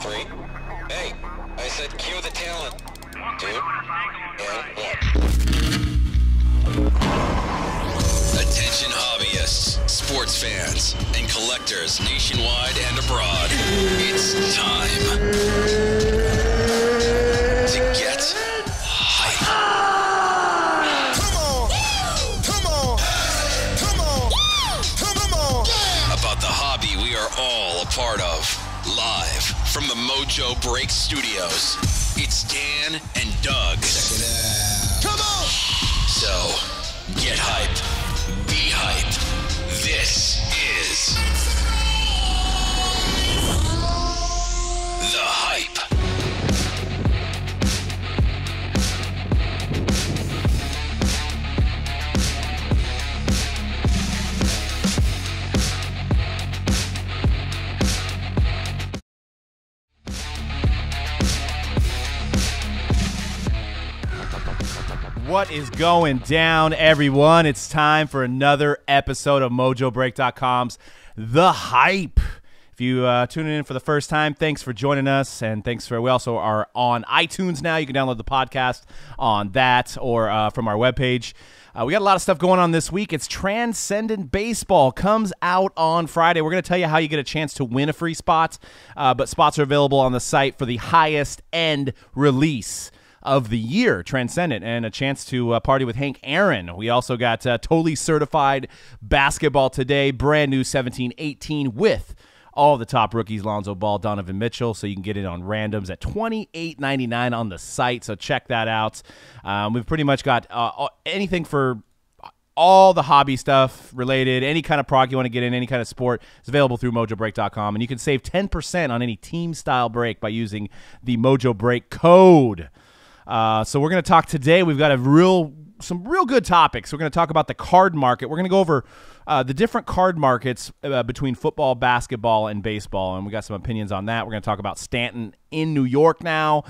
3. Hey, I said cue the talent. 2 and 1. Attention hobbyists, sports fans, and collectors nationwide and abroad. It's time to get hype. Come on! Come on! Come on! Come on! About the hobby we are all a part of. Live from the Mojo Break Studios, it's Dan and Doug. Check it out. Come on! So, get hype. Be hype. This is The Hype. What is going down, everyone? It's time for another episode of MojoBreak.com's The Hype. If you tune in for the first time, thanks for joining us, and we also are on iTunes now. You can download the podcast on that or from our webpage. We got a lot of stuff going on this week. It's Transcendent Baseball comes out on Friday. We're going to tell you how you get a chance to win a free spot, but spots are available on the site for the highest end release of the year, Transcendent, and a chance to party with Hank Aaron. We also got totally certified basketball today, brand new 17-18 with all the top rookies, Lonzo Ball, Donovan Mitchell, so you can get it on randoms at $28.99 on the site, so check that out. We've pretty much got anything for all the hobby stuff related, any kind of prog you want to get in, any kind of sport is available through MojoBreak.com, and you can save 10% on any team-style break by using the Mojo Break code. So we're going to talk today. We've got some real good topics. We're going to talk about the card market. We're going to go over the different card markets between football, basketball, and baseball, and we got some opinions on that. We're going to talk about Stanton in New York now.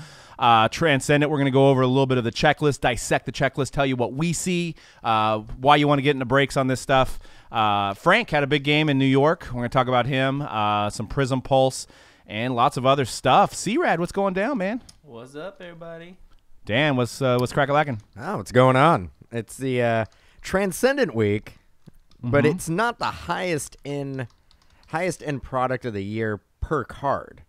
Transcendent, we're going to go over a little bit of the checklist, dissect the checklist, tell you what we see, why you want to get into breaks on this stuff. Frank had a big game in New York. We're going to talk about him, some Prism Pulse, and lots of other stuff. C-Rad, what's going down, man? What's up, everybody? Dan, what's crack-a-lackin'? Oh, what's going on? It's the Transcendent week, but it's not the highest end product of the year per card,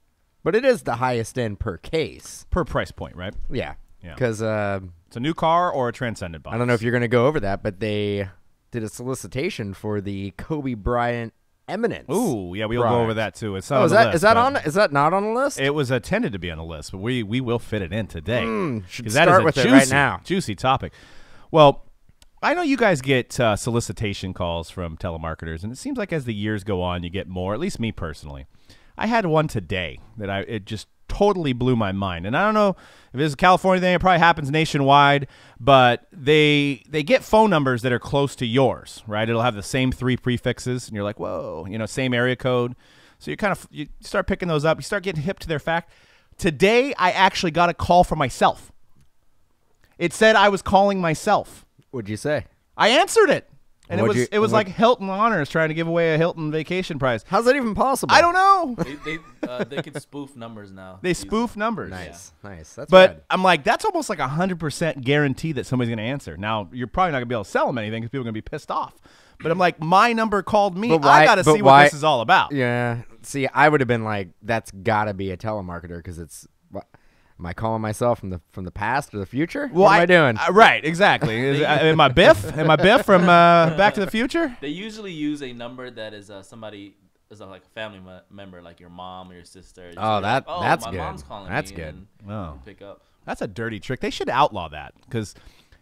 but it is the highest end per case. Per price point, right? Yeah. Because it's a new car or a Transcendent box. I don't know if you're going to go over that, but they did a solicitation for the Kobe Bryant Eminence. Ooh, yeah, we'll go over that too. It's is that not on the list? It was intended to be on the list, but we will fit it in today. Should start with it right now. Juicy topic. Well, I know you guys get solicitation calls from telemarketers, and it seems like as the years go on, you get more. At least me personally, I had one today that it just totally blew my mind. And I don't know if it's a California thing, it probably happens nationwide, but they get phone numbers that are close to yours, right? It'll have the same 3 prefixes, and you're like, whoa, same area code. So you start picking those up. You start getting hip to their fact. Today, I actually got a call from myself. It said I was calling myself. What'd you say? I answered it. And it was like Hilton Honors trying to give away a Hilton vacation prize. How's that even possible? I don't know. They can spoof numbers now. They spoof numbers. Nice, nice. That's but good. I'm like, that's almost like 100% guarantee that somebody's going to answer. Now, you're probably not going to be able to sell them anything because people are going to be pissed off. But I'm like, my number called me. I got to see what this is all about. Yeah. See, I would have been like, that's got to be a telemarketer because it's am I calling myself from the past or the future? Well, what am I doing? Right, exactly. Am I Biff? Am I Biff from Back to the Future? They usually use a number that is somebody is like a family member, like your mom or your sister. Oh, that's my good. Mom's calling That's me, good. And pick up. That's a dirty trick. They should outlaw that because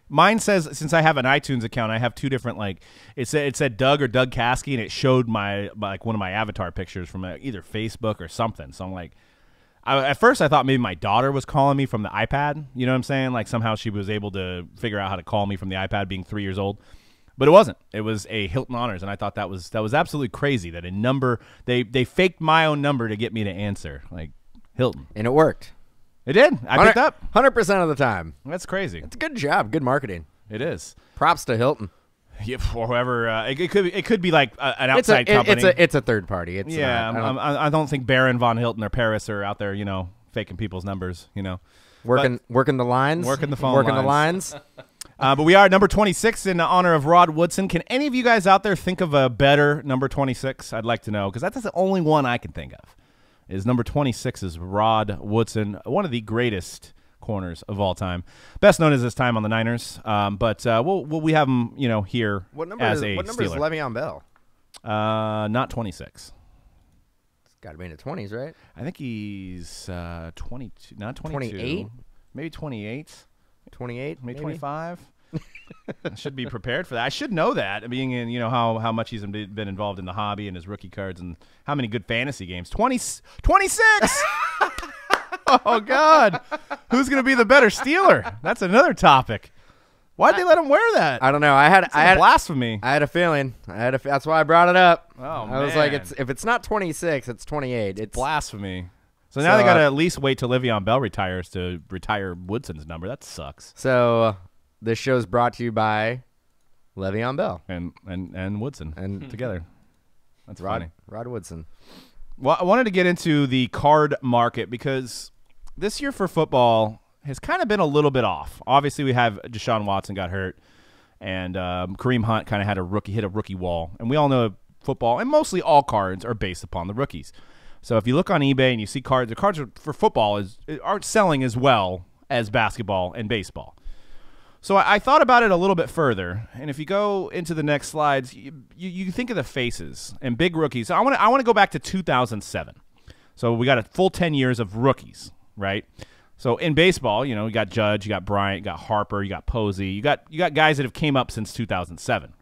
mine says, since I have an iTunes account, I have 2 different, like, it said Doug or Doug Caskey, and it showed one of my avatar pictures from either Facebook or something. So I'm like, at first I thought maybe my daughter was calling me from the iPad. You know what I'm saying? Like somehow she was able to figure out how to call me from the iPad being 3 years old. But it wasn't. It was a Hilton Honors, and I thought that was absolutely crazy that a number they faked my own number to get me to answer, like Hilton. And it worked. It did. I picked up 100% of the time. That's crazy. It's a good job. Good marketing. It is. Props to Hilton. Yeah, or whoever. It could be like an outside company. It's a third party. It's I don't think Baron von Hilton or Paris are out there, faking people's numbers. Working the lines, working the phone, working lines. the lines. But we are at number 26 in honor of Rod Woodson. Can any of you guys out there think of a better number 26? I'd like to know, because that's the only one I can think of. Is number 26 is Rod Woodson, one of the greatest corners of all time, best known as his time on the Niners. But we have him, here What number as is, a what number is Steeler. Le'Veon Bell? Not 26. It's got to be in the 20s, right? I think he's 22, not 22. 28? Maybe 28. 28, Maybe 25. I should be prepared for that. I should know that, being in how much he's been involved in the hobby and his rookie cards and how many good fantasy games. 26. Oh God, who's going to be the better Steeler? That's another topic. Why'd they let him wear that? I don't know. I had blasphemy. I had a feeling. That's why I brought it up. Oh, I was like, man. if it's not 26, it's 28. It's Blasphemy. So now they got to at least wait till Le'Veon Bell retires to retire Woodson's number. That sucks. So this show is brought to you by Le'Veon Bell and Woodson and together. That's funny. Rod Woodson. Well, I wanted to get into the card market because this year for football has kind of been a little bit off. Obviously, we have Deshaun Watson got hurt, and Kareem Hunt kind of had hit a rookie wall. And we all know football, and mostly all cards, are based upon the rookies. So if you look on eBay and you see cards, the cards for football aren't selling as well as basketball and baseball. So I thought about it a little bit further, and if you go into the next slides, you think of the faces and big rookies. I want to go back to 2007. So we got a full 10 years of rookies, right? So in baseball, you got Judge, you got Bryant, you got Harper, you got Posey, you got guys that have came up since 2007.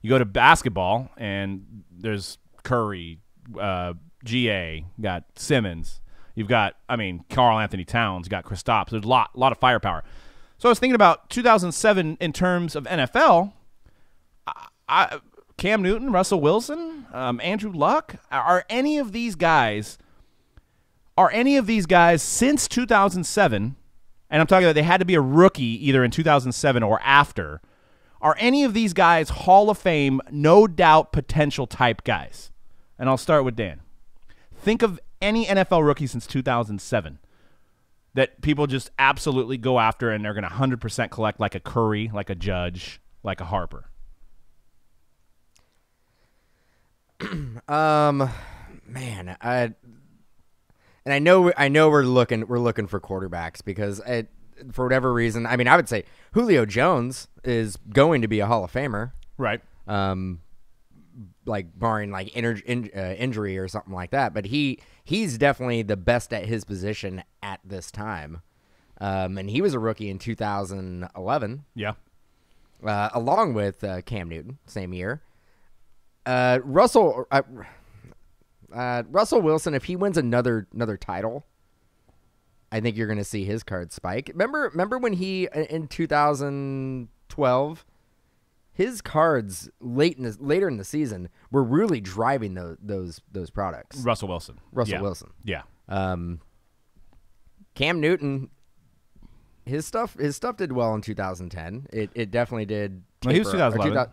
You go to basketball, and there's Curry, GA, you got Simmons, you've got Karl Anthony Towns, you got Kristaps. There's a lot of firepower. So I was thinking about 2007 in terms of NFL. Cam Newton, Russell Wilson, Andrew Luck, are any of these guys since 2007, and I'm talking about they had to be a rookie either in 2007 or after, are any of these guys Hall of Fame, no doubt potential type guys? And I'll start with Dan. Think of any NFL rookie since 2007 that people just absolutely go after and they're going to 100% collect, like a Curry, like a Judge, like a Harper. Man, I know we're looking for quarterbacks because for whatever reason, I would say Julio Jones is going to be a Hall of Famer, Right. Like barring like injury or something like that, but he's definitely the best at his position at this time, and he was a rookie in 2011. Yeah. Along with Cam Newton, same year. Russell Wilson, if he wins another title, I think you're going to see his card spike. Remember when he in 2012, his cards later in the season were really driving those products. Russell Wilson. Wilson. Yeah. Cam Newton, his stuff did well in 2010. It definitely did. Well, he was 2011.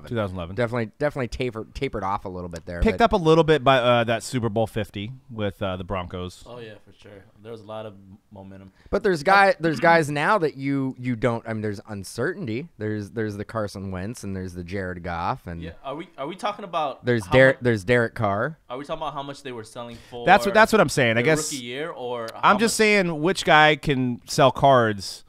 2011. Definitely tapered off a little bit there. Picked up a little bit by that Super Bowl 50 with the Broncos. Oh yeah, for sure. There was a lot of momentum. But there's guys now that you don't. There's uncertainty. There's the Carson Wentz and there's the Jared Goff and Yeah, are we talking about? there's Derek Carr. Are we talking about how much they were selling for? That's what I'm saying. I guess rookie year, or I'm just saying which guy can sell cards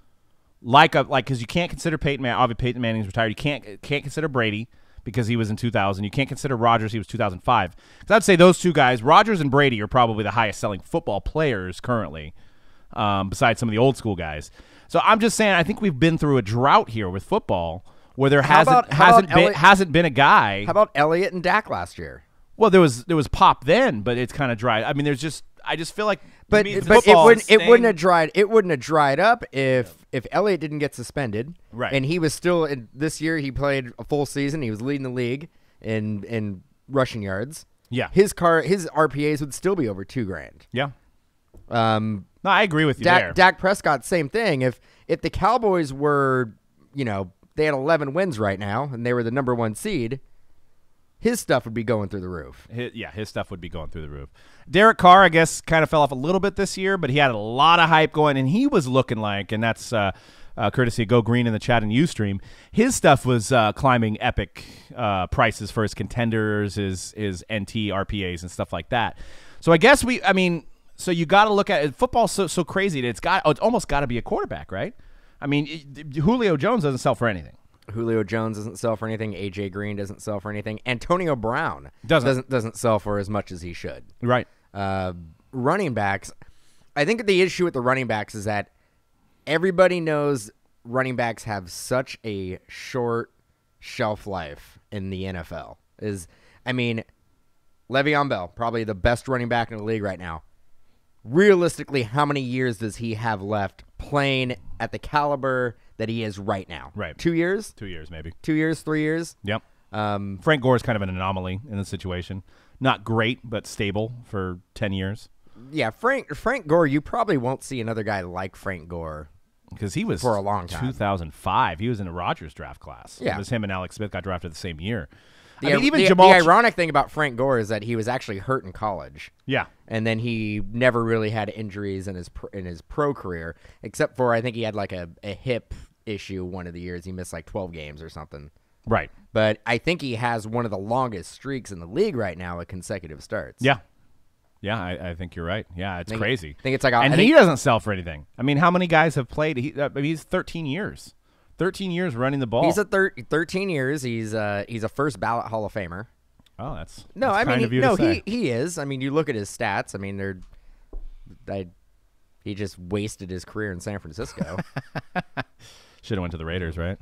because you can't consider Peyton Manning. Obviously, Peyton Manning's retired. You can't consider Brady because he was in 2000. You can't consider Rodgers. He was 2005. Because I'd say those two guys, Rodgers and Brady, are probably the highest selling football players currently, besides some of the old school guys. So I'm just saying I think we've been through a drought here with football where there hasn't been a guy. How about Elliott and Dak last year? Well, there was pop then, but it's kind of dry. I just feel like. But it wouldn't have dried up if Elliott didn't get suspended, right? And he was still this year. He played a full season. He was leading the league in rushing yards. Yeah, his RPAs would still be over $2,000. Yeah. No, I agree with you there. Dak Prescott, same thing. If the Cowboys were, they had 11 wins right now and they were the number 1 seed, his stuff would be going through the roof. His stuff would be going through the roof. Derek Carr, I guess, kind of fell off a little bit this year, but he had a lot of hype going, and he was looking like, and that's courtesy of Go Green in the chat and Ustream, his stuff was climbing epic prices for his contenders, his NT, RPAs, and stuff like that. So I guess so you got to look at it. Football's so crazy that it's almost got to be a quarterback, right? I mean, Julio Jones doesn't sell for anything. Julio Jones doesn't sell for anything. AJ Green doesn't sell for anything. Antonio Brown doesn't sell for as much as he should. Right. Running backs, I think the issue with the running backs is that everybody knows running backs have such a short shelf life in the NFL. Le'Veon Bell, probably the best running back in the league right now. Realistically, how many years does he have left playing at the caliber that he is right now? Right. 2 years? 2 years, maybe. 2 years, 3 years? Yep. Frank Gore is kind of an anomaly in the situation. Not great, but stable for 10 years. Yeah, Frank Gore, you probably won't see another guy like Frank Gore. Because he was for a long time. 2005. He was in a Rodgers draft class. Yeah. It was him and Alex Smith got drafted the same year. The ironic thing about Frank Gore is that he was actually hurt in college. Yeah. And then he never really had injuries in his pro career, except for I think he had like a hip issue one of the years. He missed like 12 games or something. Right. But I think he has one of the longest streaks in the league right now at consecutive starts. Yeah. Yeah, I think you're right. Yeah, it's crazy. I think it's like he doesn't sell for anything. I mean, how many guys have played? He's 13 years. 13 years running the ball. He's 13 years. He's a first ballot Hall of Famer. Oh, that's he is. I mean, you look at his stats. I mean, he just wasted his career in San Francisco. Should have went to the Raiders, right?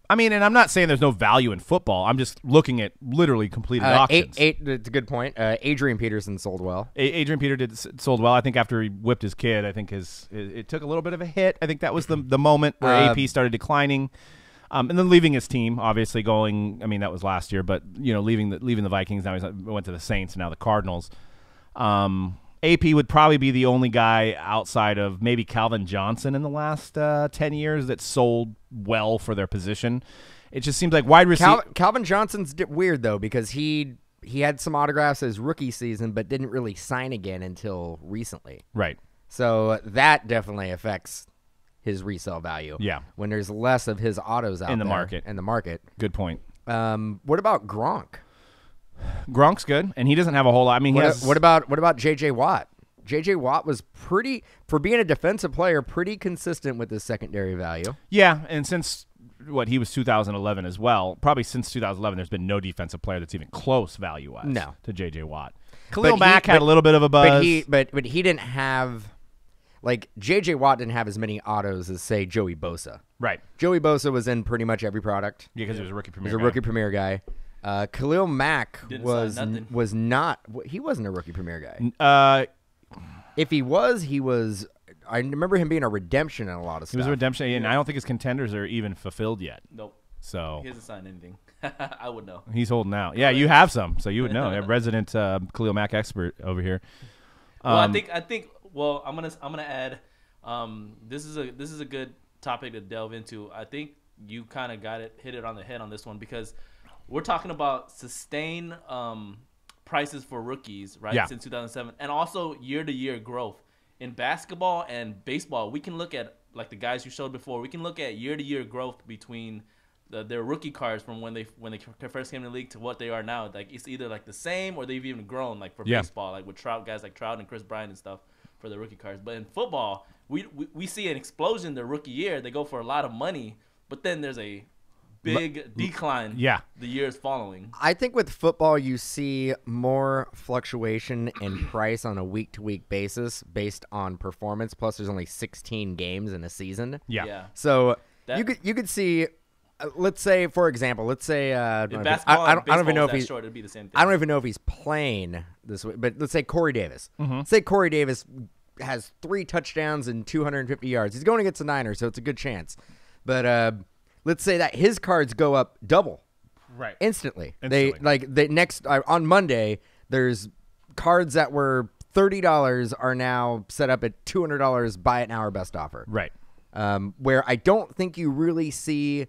I mean, and I'm not saying there's no value in football. I'm just looking at literally completed auctions. It's a good point. Adrian Peterson sold well. Adrian Peter sold well. I think after he whipped his kid, I think it took a little bit of a hit. I think that was the moment where AP started declining, and then leaving his team. Obviously, going. I mean, that was last year, but leaving the Vikings. Now he went to the Saints. And now the Cardinals. AP would probably be the only guy outside of maybe Calvin Johnson in the last 10 years that sold well for their position. It just seems like wide receiver. Calvin Johnson's weird, though, because he had some autographs his rookie season but didn't really sign again until recently. Right. So that definitely affects his resale value. Yeah. When there's less of his autos out in the there. market. Good point. What about Gronk? Gronk's good, and he doesn't have a whole lot. I mean, what about J.J. Watt? J.J. Watt was for being a defensive player, pretty consistent with his secondary value. Yeah, and since he was 2011 as well, probably since 2011, there's been no defensive player that's even close value-wise to J.J. Watt. Khalil Mack had a little bit of a buzz. But he didn't have, like, J.J. Watt didn't have as many autos as, say, Joey Bosa. Right. Joey Bosa was in pretty much every product. Yeah, because he was a rookie premier guy. He was a rookie premier guy. Khalil Mack was not. He wasn't a rookie premier guy. If he was, I remember him being a redemption in a lot of stuff. He was a redemption, and I don't think his contenders are even fulfilled yet. Nope. So he hasn't signed anything. I would know. He's holding out. Yeah, you have some, so you would know. A resident Khalil Mack expert over here. Well, I think. Well, I'm gonna add. This is a good topic to delve into. I think you kind of hit it on the head on this one because we're talking about sustained prices for rookies, right? Yeah. Since 2007, and also year-to-year growth in basketball and baseball. We can look at like the guys you showed before. We can look at year-to-year growth between their rookie cards from when they first came in the league to what they are now. Like it's either like the same or they've even grown. Like for baseball, like with guys like Trout and Chris Bryant and stuff for the rookie cards. But in football, we see an explosion their rookie year. They go for a lot of money, but then there's a big decline the years following. I think with football you see more fluctuation in price on a week-to-week basis based on performance, plus there's only 16 games in a season. Yeah. So you could see let's say for example, I don't even know if he's short, it'd be the same thing. I don't even know if he's playing this way, but let's say Corey Davis. Say Corey Davis has 3 touchdowns and 250 yards. He's going against the Niners, so it's a good chance. But let's say that his cards go up double, right? Instantly. On Monday, there's cards that were $30 are now set up at $200. Buy it now or best offer. Right. where I don't think you really see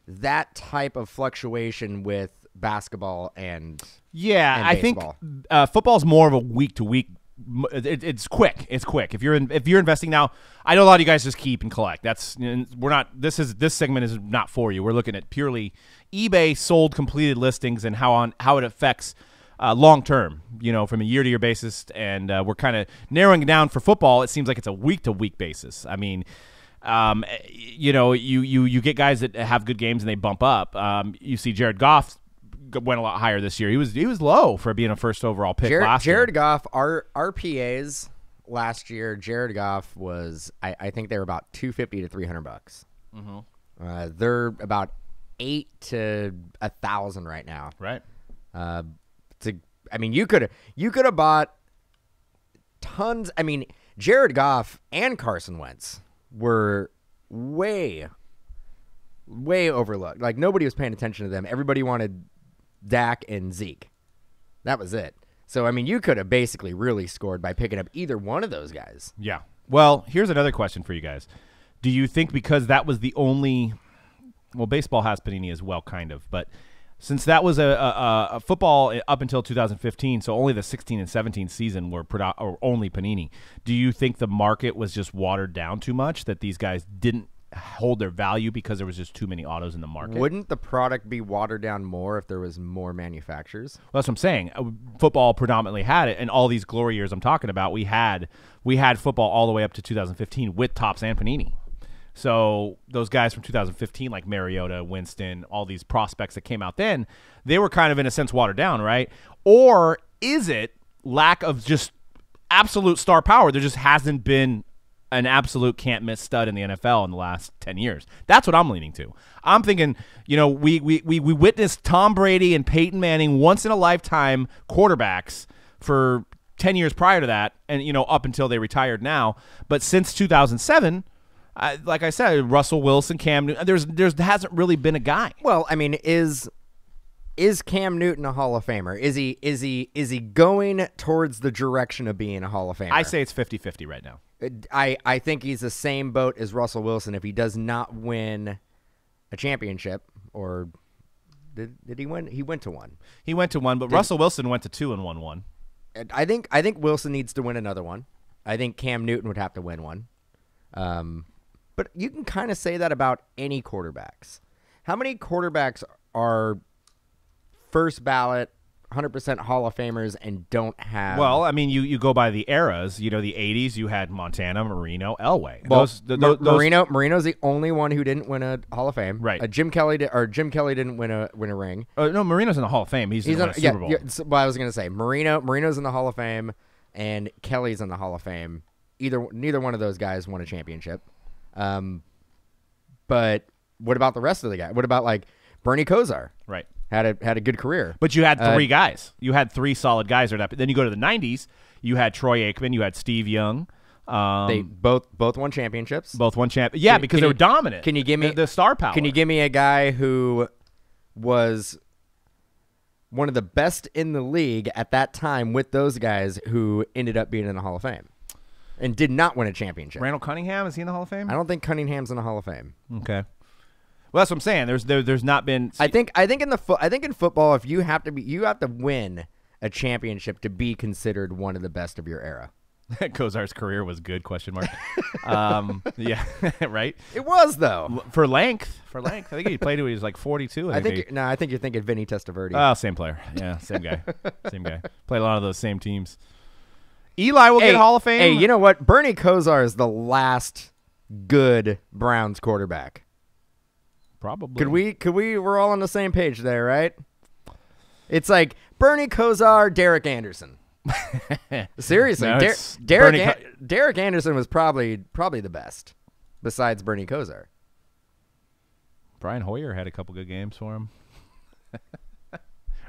that type of fluctuation with basketball and I think baseball. Football's more of a week to week. It's quick. It's quick. If you're investing now, I know a lot of you guys just keep and collect. We're not. This segment is not for you. We're looking at purely eBay sold completed listings and how it affects long term. From a year to year basis, and we're kind of narrowing it down for football. It seems like it's a week to week basis. I mean. You get guys that have good games and they bump up. You see Jared Goff went a lot higher this year. He was low for being a first overall pick last year. Jared Goff, our RPAs last year, Jared Goff was I think they were about $250 to $300. Mm-hmm. They're about $8 to $1,000 right now. Right. You could have bought tons. I mean, Jared Goff and Carson Wentz were way overlooked. Like, nobody was paying attention to them. Everybody wanted Dak and Zeke. That was it. So, you could have basically really scored by picking up either one of those guys. Yeah. Well, here's another question for you guys. Do you think because that was the only – well, baseball has Panini as well, kind of. But since that was a football up until 2015, so only the 16 and 17 season were only Panini, do you think the market was just watered down too much, that these guys didn't hold their value because there was just too many autos in the market? Wouldn't the product be watered down more if there was more manufacturers? Well, that's what I'm saying. Football predominantly had it, and all these glory years I'm talking about, we had football all the way up to 2015 with Topps and Panini. So those guys from 2015, like Mariota, Winston, all these prospects that came out then, they were kind of, in a sense, watered down, right? Or is it lack of just absolute star power? There just hasn't been an absolute can't-miss stud in the NFL in the last 10 years. That's what I'm leaning to. I'm thinking, we witnessed Tom Brady and Peyton Manning once-in-a-lifetime quarterbacks for 10 years prior to that, and, up until they retired now. But since 2007... like I said, Russell Wilson, Cam Newton, there hasn't really been a guy. Well, is Cam Newton a Hall of Famer? Is he going towards the direction of being a Hall of Famer? I say it's 50-50 right now. I think he's the same boat as Russell Wilson if he does not win a championship. Or did he win? He went to one. He went to one, but Russell Wilson went to 2 and won one. I think Wilson needs to win another one. I think Cam Newton would have to win one. But you can kind of say that about any quarterbacks. How many quarterbacks are first ballot, 100% Hall of Famers and don't have... Well, you go by the eras. The 80s, you had Montana, Marino, Elway. Well, Marino's the only one who didn't win a Hall of Fame. Right. Jim Kelly didn't win a ring. No, Marino's in the Hall of Fame. He's in the Super Bowl. Well, I was going to say, Marino's in the Hall of Fame and Kelly's in the Hall of Fame. Neither one of those guys won a championship. But what about the rest of the guys? What about like Bernie Kosar? Right. Had a good career. But you had three guys. You had three solid guys. Then you go to the 90s. You had Troy Aikman. You had Steve Young. They both won championships. Both won Yeah, because they were dominant. Can you give me the star power? Can you give me a guy who was one of the best in the league at that time with those guys who ended up being in the Hall of Fame? And did not win a championship. Randall Cunningham, is he in the Hall of Fame? I don't think Cunningham's in the Hall of Fame. Okay. Well, that's what I'm saying. There's not been. I think in football, if you have to win a championship to be considered one of the best of your era. Kosar's career was good? ? Yeah, right. It was though for length. I think he played when he was like 42. I think you're thinking Vinny Testaverde. Oh, same player. Yeah, same guy. Played a lot of those same teams. Eli will get Hall of Fame. Hey, you know what? Bernie Kosar is the last good Browns quarterback. Probably. Could we? We're all on the same page there, right? It's like Bernie Kosar, Derek Anderson. Seriously, No, Derek Anderson was probably the best, besides Bernie Kosar. Brian Hoyer had a couple good games for him.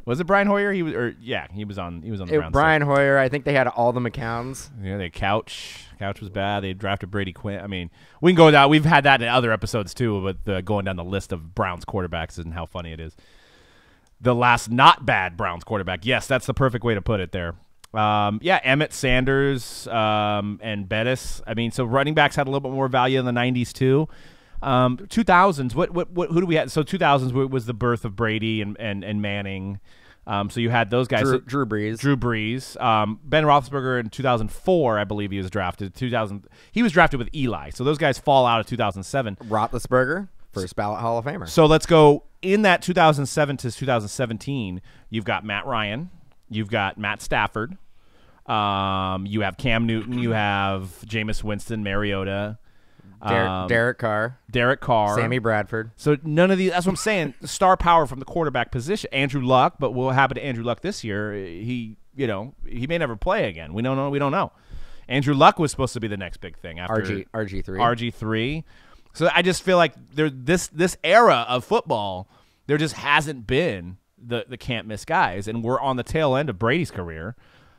Was it Brian Hoyer? He was on the Browns. Brian Hoyer. I think they had all the McCowns. Yeah, they Couch was bad. They drafted Brady Quinn. I mean, we can go down. We've had that in other episodes too, but going down the list of Browns quarterbacks and how funny it is. The last not bad Browns quarterback. Yes, that's the perfect way to put it there. Yeah, Emmett Sanders and Bettis. I mean, so running backs had a little bit more value in the 90s too. 2000s, who do we have? So 2000s was the birth of Brady and Manning. So you had those guys. Drew Brees. Ben Roethlisberger in 2004, I believe he was drafted. He was drafted with Eli. So those guys fall out of 2007. Roethlisberger, first ballot Hall of Famer. So let's go in that 2007 to 2017. You've got Matt Ryan. You've got Matt Stafford. You have Cam Newton. You have Jameis Winston, Mariota. Derek Carr, Sammy Bradford. So none of these. That's what I'm saying. The star power from the quarterback position. Andrew Luck, but what happened to Andrew Luck this year? He may never play again. We don't know. We don't know. Andrew Luck was supposed to be the next big thing after RG3. So I just feel like this era of football, there just hasn't been the can't miss guys, and we're on the tail end of Brady's career.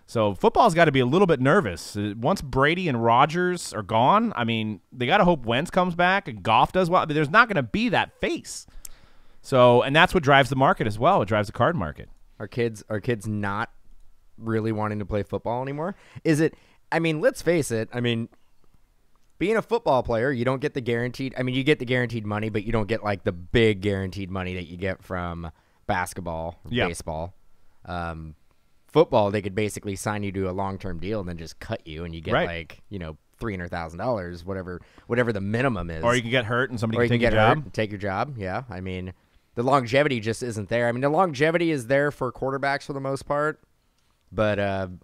So football's got to be a little bit nervous. Once Brady and Rodgers are gone, I mean, they got to hope Wentz comes back and Goff does well. I mean, there's not going to be that face. So, and that's what drives the market as well. It drives the card market. Are kids not really wanting to play football anymore? Is it? I mean, let's face it. I mean, being a football player, you don't get the guaranteed. I mean, you get the guaranteed money, but you don't get like the big guaranteed money that you get from basketball, baseball. Football, they could basically sign you to a long-term deal and then just cut you, and you get $300,000, whatever the minimum is. Or you can get hurt and somebody can take your job. Take your job, yeah. I mean, the longevity just isn't there. I mean, the longevity is there for quarterbacks for the most part, but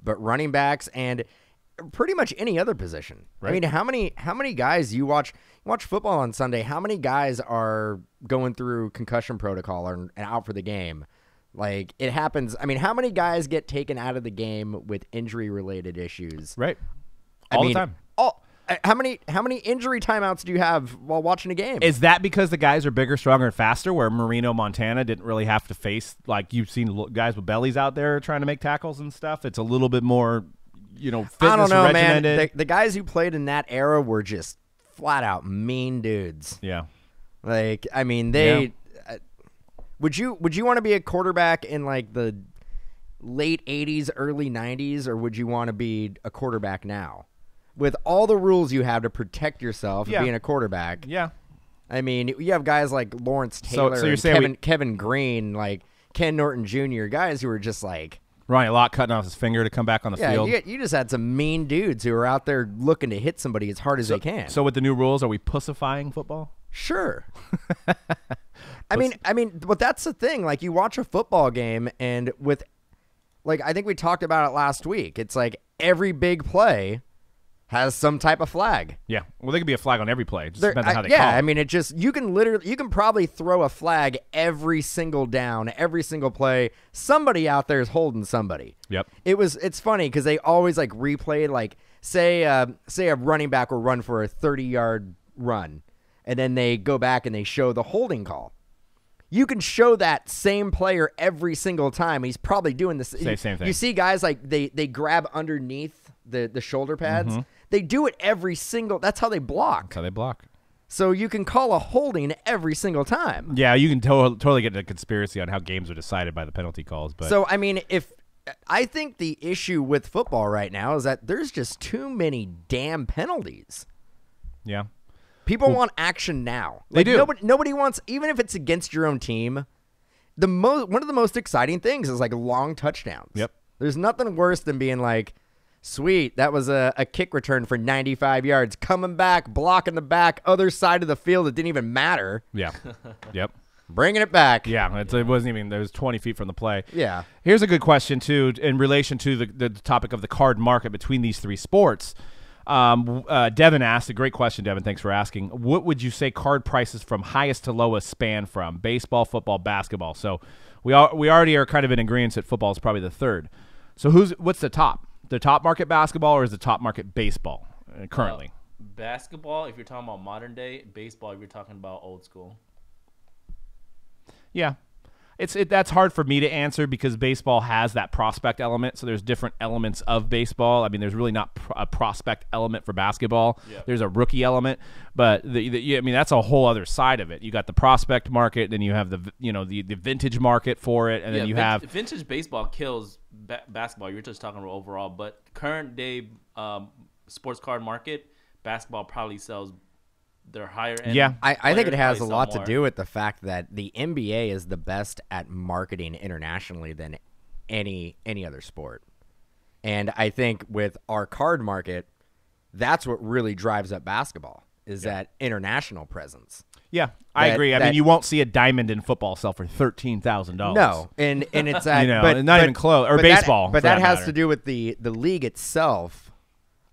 running backs and pretty much any other position. Right. I mean, how many guys you watch football on Sunday? How many guys are going through concussion protocol and out for the game? Like, it happens. I mean, how many guys get taken out of the game with injury-related issues? Right. All the time. How many injury timeouts do you have while watching a game? Is that because the guys are bigger, stronger, and faster, where Marino, Montana didn't really have to face, like, you've seen guys with bellies out there trying to make tackles and stuff? It's a little bit more, fitness I don't know, regimented. Man. The guys who played in that era were just flat-out mean dudes. Yeah. Like, I mean, they... Yeah. Would you want to be a quarterback in like the late 80s, early 90s, or would you want to be a quarterback now? With all the rules you have to protect yourself being a quarterback. Yeah. I mean, you have guys like Lawrence Taylor so you're saying Kevin Green, like Ken Norton Jr., guys who were just like... Ronnie Lott cutting off his finger to come back on the field. You just had some mean dudes who are out there looking to hit somebody as hard as they can. So with the new rules, are we pussifying football? Sure. I mean, but that's the thing. Like, you watch a football game, and with, like, I think we talked about it last week. It's like every big play has some type of flag. Yeah. Well, there could be a flag on every play. It just depends on how they call. Yeah, I mean, you can probably throw a flag every single down, every single play. Somebody out there is holding somebody. Yep. It's funny because they always like replay, like, say a running back will run for a 30-yard run, and then they go back and they show the holding call. You can show that same player every single time. He's probably doing the same thing. You see guys like they grab underneath the shoulder pads. Mm-hmm. They do it every single. That's how they block. That's how they block. So you can call a holding every single time. Yeah, you can totally get into a conspiracy on how games are decided by the penalty calls. But so I mean, I think the issue with football right now is that there's just too many damn penalties. Yeah. People want action now. They do. Nobody wants, even if it's against your own team. One of the most exciting things is like long touchdowns. Yep. There's nothing worse than being like, sweet, that was a kick return for 95 yards, coming back, blocking the back, other side of the field. It didn't even matter. Yeah. Yep. Bringing it back. Yeah, it wasn't even. There was 20 feet from the play. Yeah. Here's a good question too, in relation to the topic of the card market between these three sports. Devin asked a great question. Devin, thanks for asking. What would you say card prices from highest to lowest span from baseball, football, basketball? So we already are kind of in agreement that football is probably the third. So what's the top? The top market basketball, or is the top market baseball currently? Basketball, if you're talking about modern day. Baseball, if you're talking about old school. Yeah. That's hard for me to answer because baseball has that prospect element. So there's different elements of baseball. I mean, there's really not a prospect element for basketball. Yeah. There's a rookie element, but I mean, that's a whole other side of it. You got the prospect market, then you have the vintage market for it, and then you have vintage baseball kills basketball. You're just talking about overall, but current day sports card market, basketball probably sells their higher end. Yeah, I think it has a lot to do with the fact that the NBA is the best at marketing internationally than any other sport. And I think with our card market, that's what really drives up basketball is that international presence. Yeah, I agree. I mean, you won't see a diamond in football sell for $13,000. No, and it's at, not even close. Or baseball, but that has to do with the league itself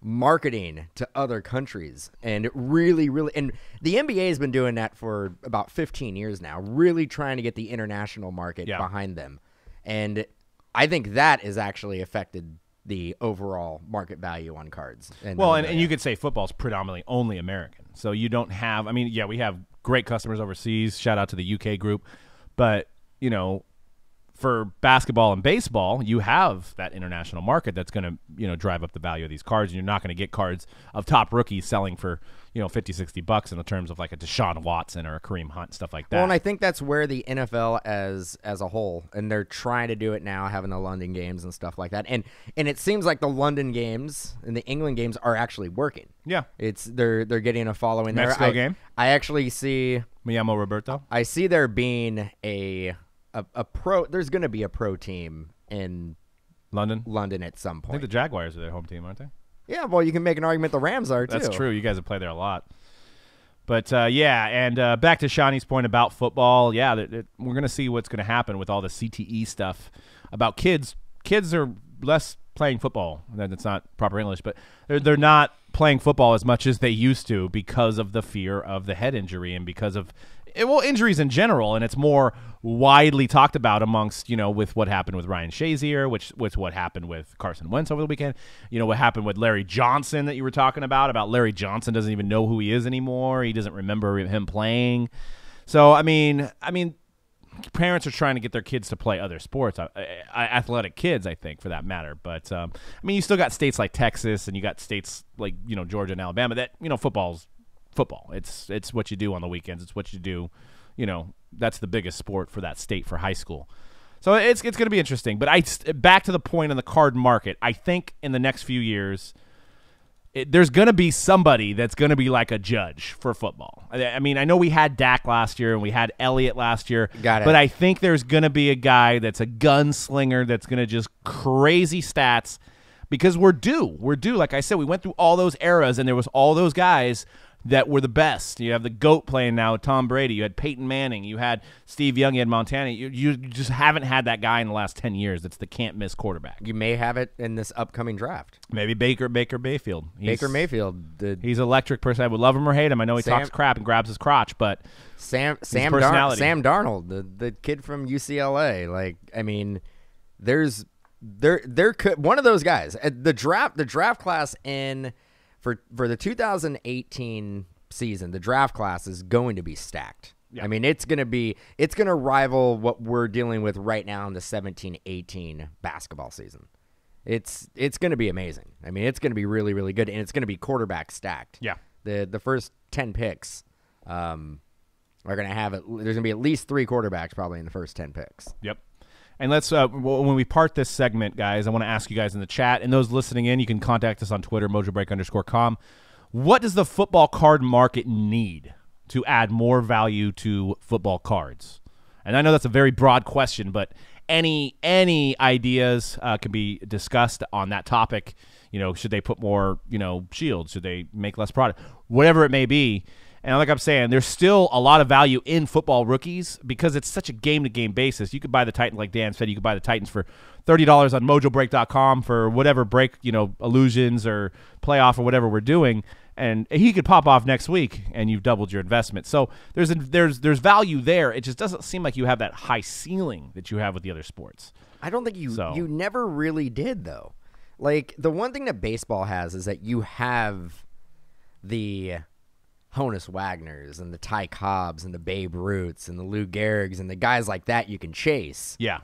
marketing to other countries, and really, and the NBA has been doing that for about 15 years now, really trying to get the international market behind them, and I think that has actually affected the overall market value on cards. And you could say football's predominantly only American, so you don't have. I mean, we have great customers overseas. Shout out to the UK group, but for basketball and baseball, you have that international market that's going to, drive up the value of these cards. And you're not going to get cards of top rookies selling for, $50-$60 in the terms of like a Deshaun Watson or a Kareem Hunt, stuff like that. Well, and I think that's where the NFL as a whole, and they're trying to do it now, having the London games and stuff like that. And it seems like the London games and the England games are actually working. Yeah. They're getting a following there. Mexico game? I actually see Me llamo Roberto. I see there being a pro. There's going to be a pro team in London at some I point. think the Jaguars are their home team, aren't they? Yeah, well, you can make an argument the Rams are too. That's true. You guys have played there a lot. But and back to Shawnee's point about football. Yeah, we're going to see what's going to happen with all the CTE stuff about kids. Kids are less playing football. That's not proper English, but they're not playing football as much as they used to because of the fear of the head injury and because of injuries in general, and it's more widely talked about amongst, with what happened with Ryan Shazier, which what happened with Carson Wentz over the weekend, what happened with Larry Johnson that you were talking about Larry Johnson doesn't even know who he is anymore. He doesn't remember him playing. So, I mean, parents are trying to get their kids to play other sports, athletic kids, I think, for that matter. But, you still got states like Texas and you got states like, Georgia and Alabama that, football's football. It's what you do on the weekends. It's what you do. That's the biggest sport for that state for high school. So it's going to be interesting. But back to the point on the card market, I think in the next few years, there's going to be somebody that's going to be like a judge for football. I mean, I know we had Dak last year and we had Elliott last year. Got it. But I think there's going to be a guy that's a gunslinger that's going to just crazy stats because we're due. Like I said, we went through all those eras and there was all those guys that were the best. You have the GOAT playing now, Tom Brady. You had Peyton Manning. You had Steve Young. You had Montana. You just haven't had that guy in the last 10 years that's the can't-miss quarterback. You may have it in this upcoming draft. Maybe Baker Mayfield. Baker Mayfield. He's an electric person. I would love him or hate him. I know he talks crap and grabs his crotch, but Sam personality. Darnold, the kid from UCLA. Like, I mean, there could one of those guys. The draft class for the 2018 season, the draft class is going to be stacked. Yeah. I mean, it's going to rival what we're dealing with right now in the 17-18 basketball season. It's going to be amazing. I mean, it's going to be really, really good, and it's going to be quarterback stacked. Yeah. The first 10 picks are going to have it. There's going to be at least 3 quarterbacks probably in the first 10 picks. Yep. And let's when we part this segment, guys, I want to ask you guys in the chat, and those listening in, you can contact us on Twitter, mojobreak_com. What does the football card market need to add more value to football cards? And I know that's a very broad question, but any ideas can be discussed on that topic. Should they put more, shields? Should they make less product? Whatever it may be. And like I'm saying, there's still a lot of value in football rookies because it's such a game-to-game basis. You could buy the Titans, like Dan said, you could buy the Titans for $30 on mojobreak.com for whatever break, illusions or playoff or whatever we're doing. And he could pop off next week and you've doubled your investment. So there's value there. It just doesn't seem like you have that high ceiling that you have with the other sports. I don't think you never really did, though. Like, the one thing that baseball has is that you have the Honus Wagners and the Ty Cobbs and the Babe Ruths and the Lou Gehrigs and the guys like that you can chase. Yeah.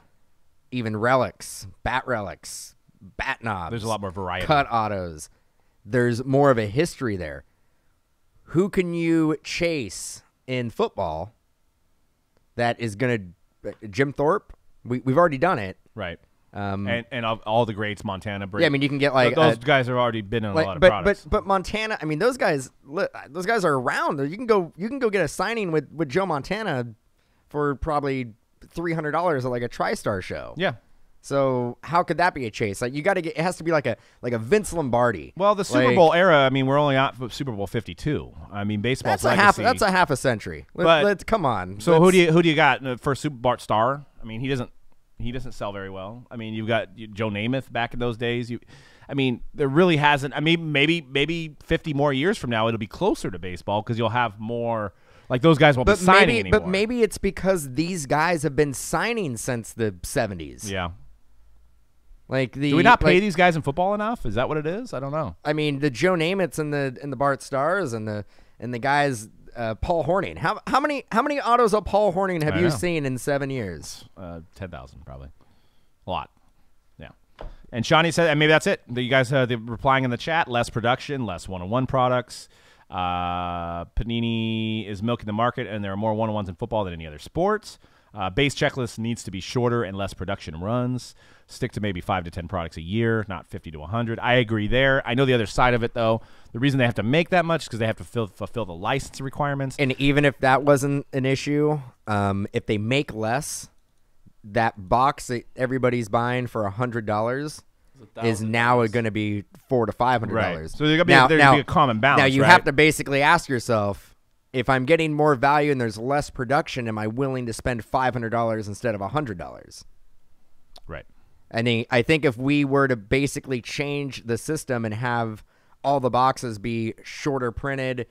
Even relics, bat knobs. There's a lot more variety. Cut autos. There's more of a history there. Who can you chase in football that is going to Jim Thorpe? We've already done it. Right. And all the greats, Montana, Brady. Yeah, I mean, you can get like those guys have already been in a lot of products. But Montana, I mean, those guys are around. You can go get a signing with Joe Montana for probably $300 at like a TriStar show. Yeah. So how could that be a chase? Like it has to be like a Vince Lombardi. Well, the Super Bowl era. I mean, we're only out for Super Bowl 52. I mean, baseball's legacy. That's a half a century. Let's come on. So who do you got for Super Bart Starr? I mean, he doesn't sell very well. I mean, you've got Joe Namath back in those days. I mean, there really hasn't. I mean, maybe 50 more years from now, it'll be closer to baseball because you'll have more. Like those guys won't be signing anymore. But maybe it's because these guys have been signing since the 70s. Yeah. Do we not pay these guys in football enough? Is that what it is? I don't know. I mean, the Joe Namaths and the Bart Starrs and the guys. Paul Horning. How many autos of Paul Horning have you seen in 7 years? 10,000 probably. A lot. Yeah. And Shawnee said, and maybe that's it. You guys they're replying in the chat. Less production, less one-on-one products. Panini is milking the market, and there are more one-on-ones in football than any other sports. Base checklist needs to be shorter and less production runs. Stick to maybe 5 to 10 products a year, not 50 to 100. I agree there. I know the other side of it, though. The reason they have to make that much is because they have to fulfill the license requirements. And even if that wasn't an issue, if they make less, that box that everybody's buying for $100 is now going to be $400 to $500. Right. So there's going to be a common balance. Now you have to basically ask yourself, if I'm getting more value and there's less production, am I willing to spend $500 instead of $100? Right. And I think if we were to basically change the system and have all the boxes be shorter printed,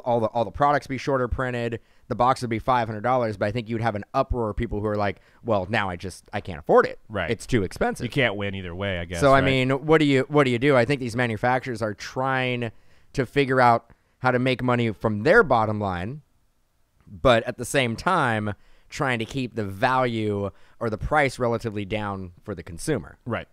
all the products be shorter printed, the box would be $500. But I think you'd have an uproar of people who are like, well, now I can't afford it. Right. It's too expensive. You can't win either way, I guess. So, right? I mean, what do you do? I think these manufacturers are trying to figure out how to make money from their bottom line, but at the same time trying to keep the value or the price relatively down for the consumer. Right.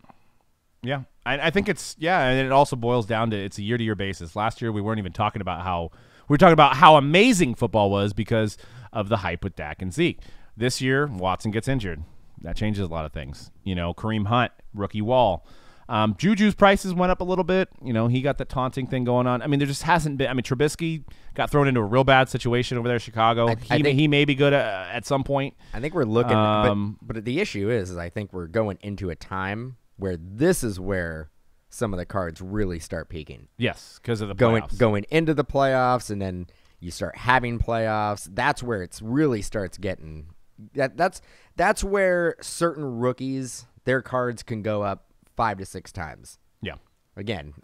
Yeah. I think and it also boils down to it's a year-to-year basis. Last year we weren't even talking about how amazing football was because of the hype with Dak and Zeke. This year Watson gets injured. That changes a lot of things. Kareem Hunt, rookie wall. Juju's prices went up a little bit. He got the taunting thing going on. I mean, there just hasn't been. I mean, Trubisky got thrown into a real bad situation over there in Chicago. He may be good at some point. I think we're looking, but the issue is I think we're going into a time where this is where some of the cards really start peaking. Yes, because of the playoffs. Going into the playoffs, and then you start having playoffs. That's where it really starts getting. That's where certain rookies, their cards can go up 5 to 6 times. Yeah. Again,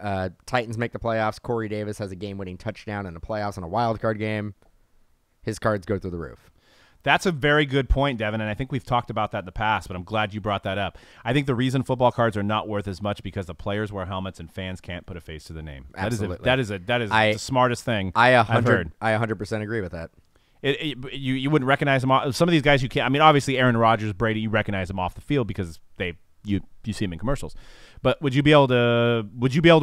Titans make the playoffs. Corey Davis has a game-winning touchdown in the playoffs in a wild card game. His cards go through the roof. That's a very good point, Devin, and I think we've talked about that in the past, but I'm glad you brought that up. I think the reason football cards are not worth as much because the players wear helmets and fans can't put a face to the name. Absolutely. That is the smartest thing I've heard. I 100% agree with that. You wouldn't recognize them. Some of these guys you can't. I mean, obviously Aaron Rodgers, Brady, you recognize them off the field because you see them in commercials. But would you be able to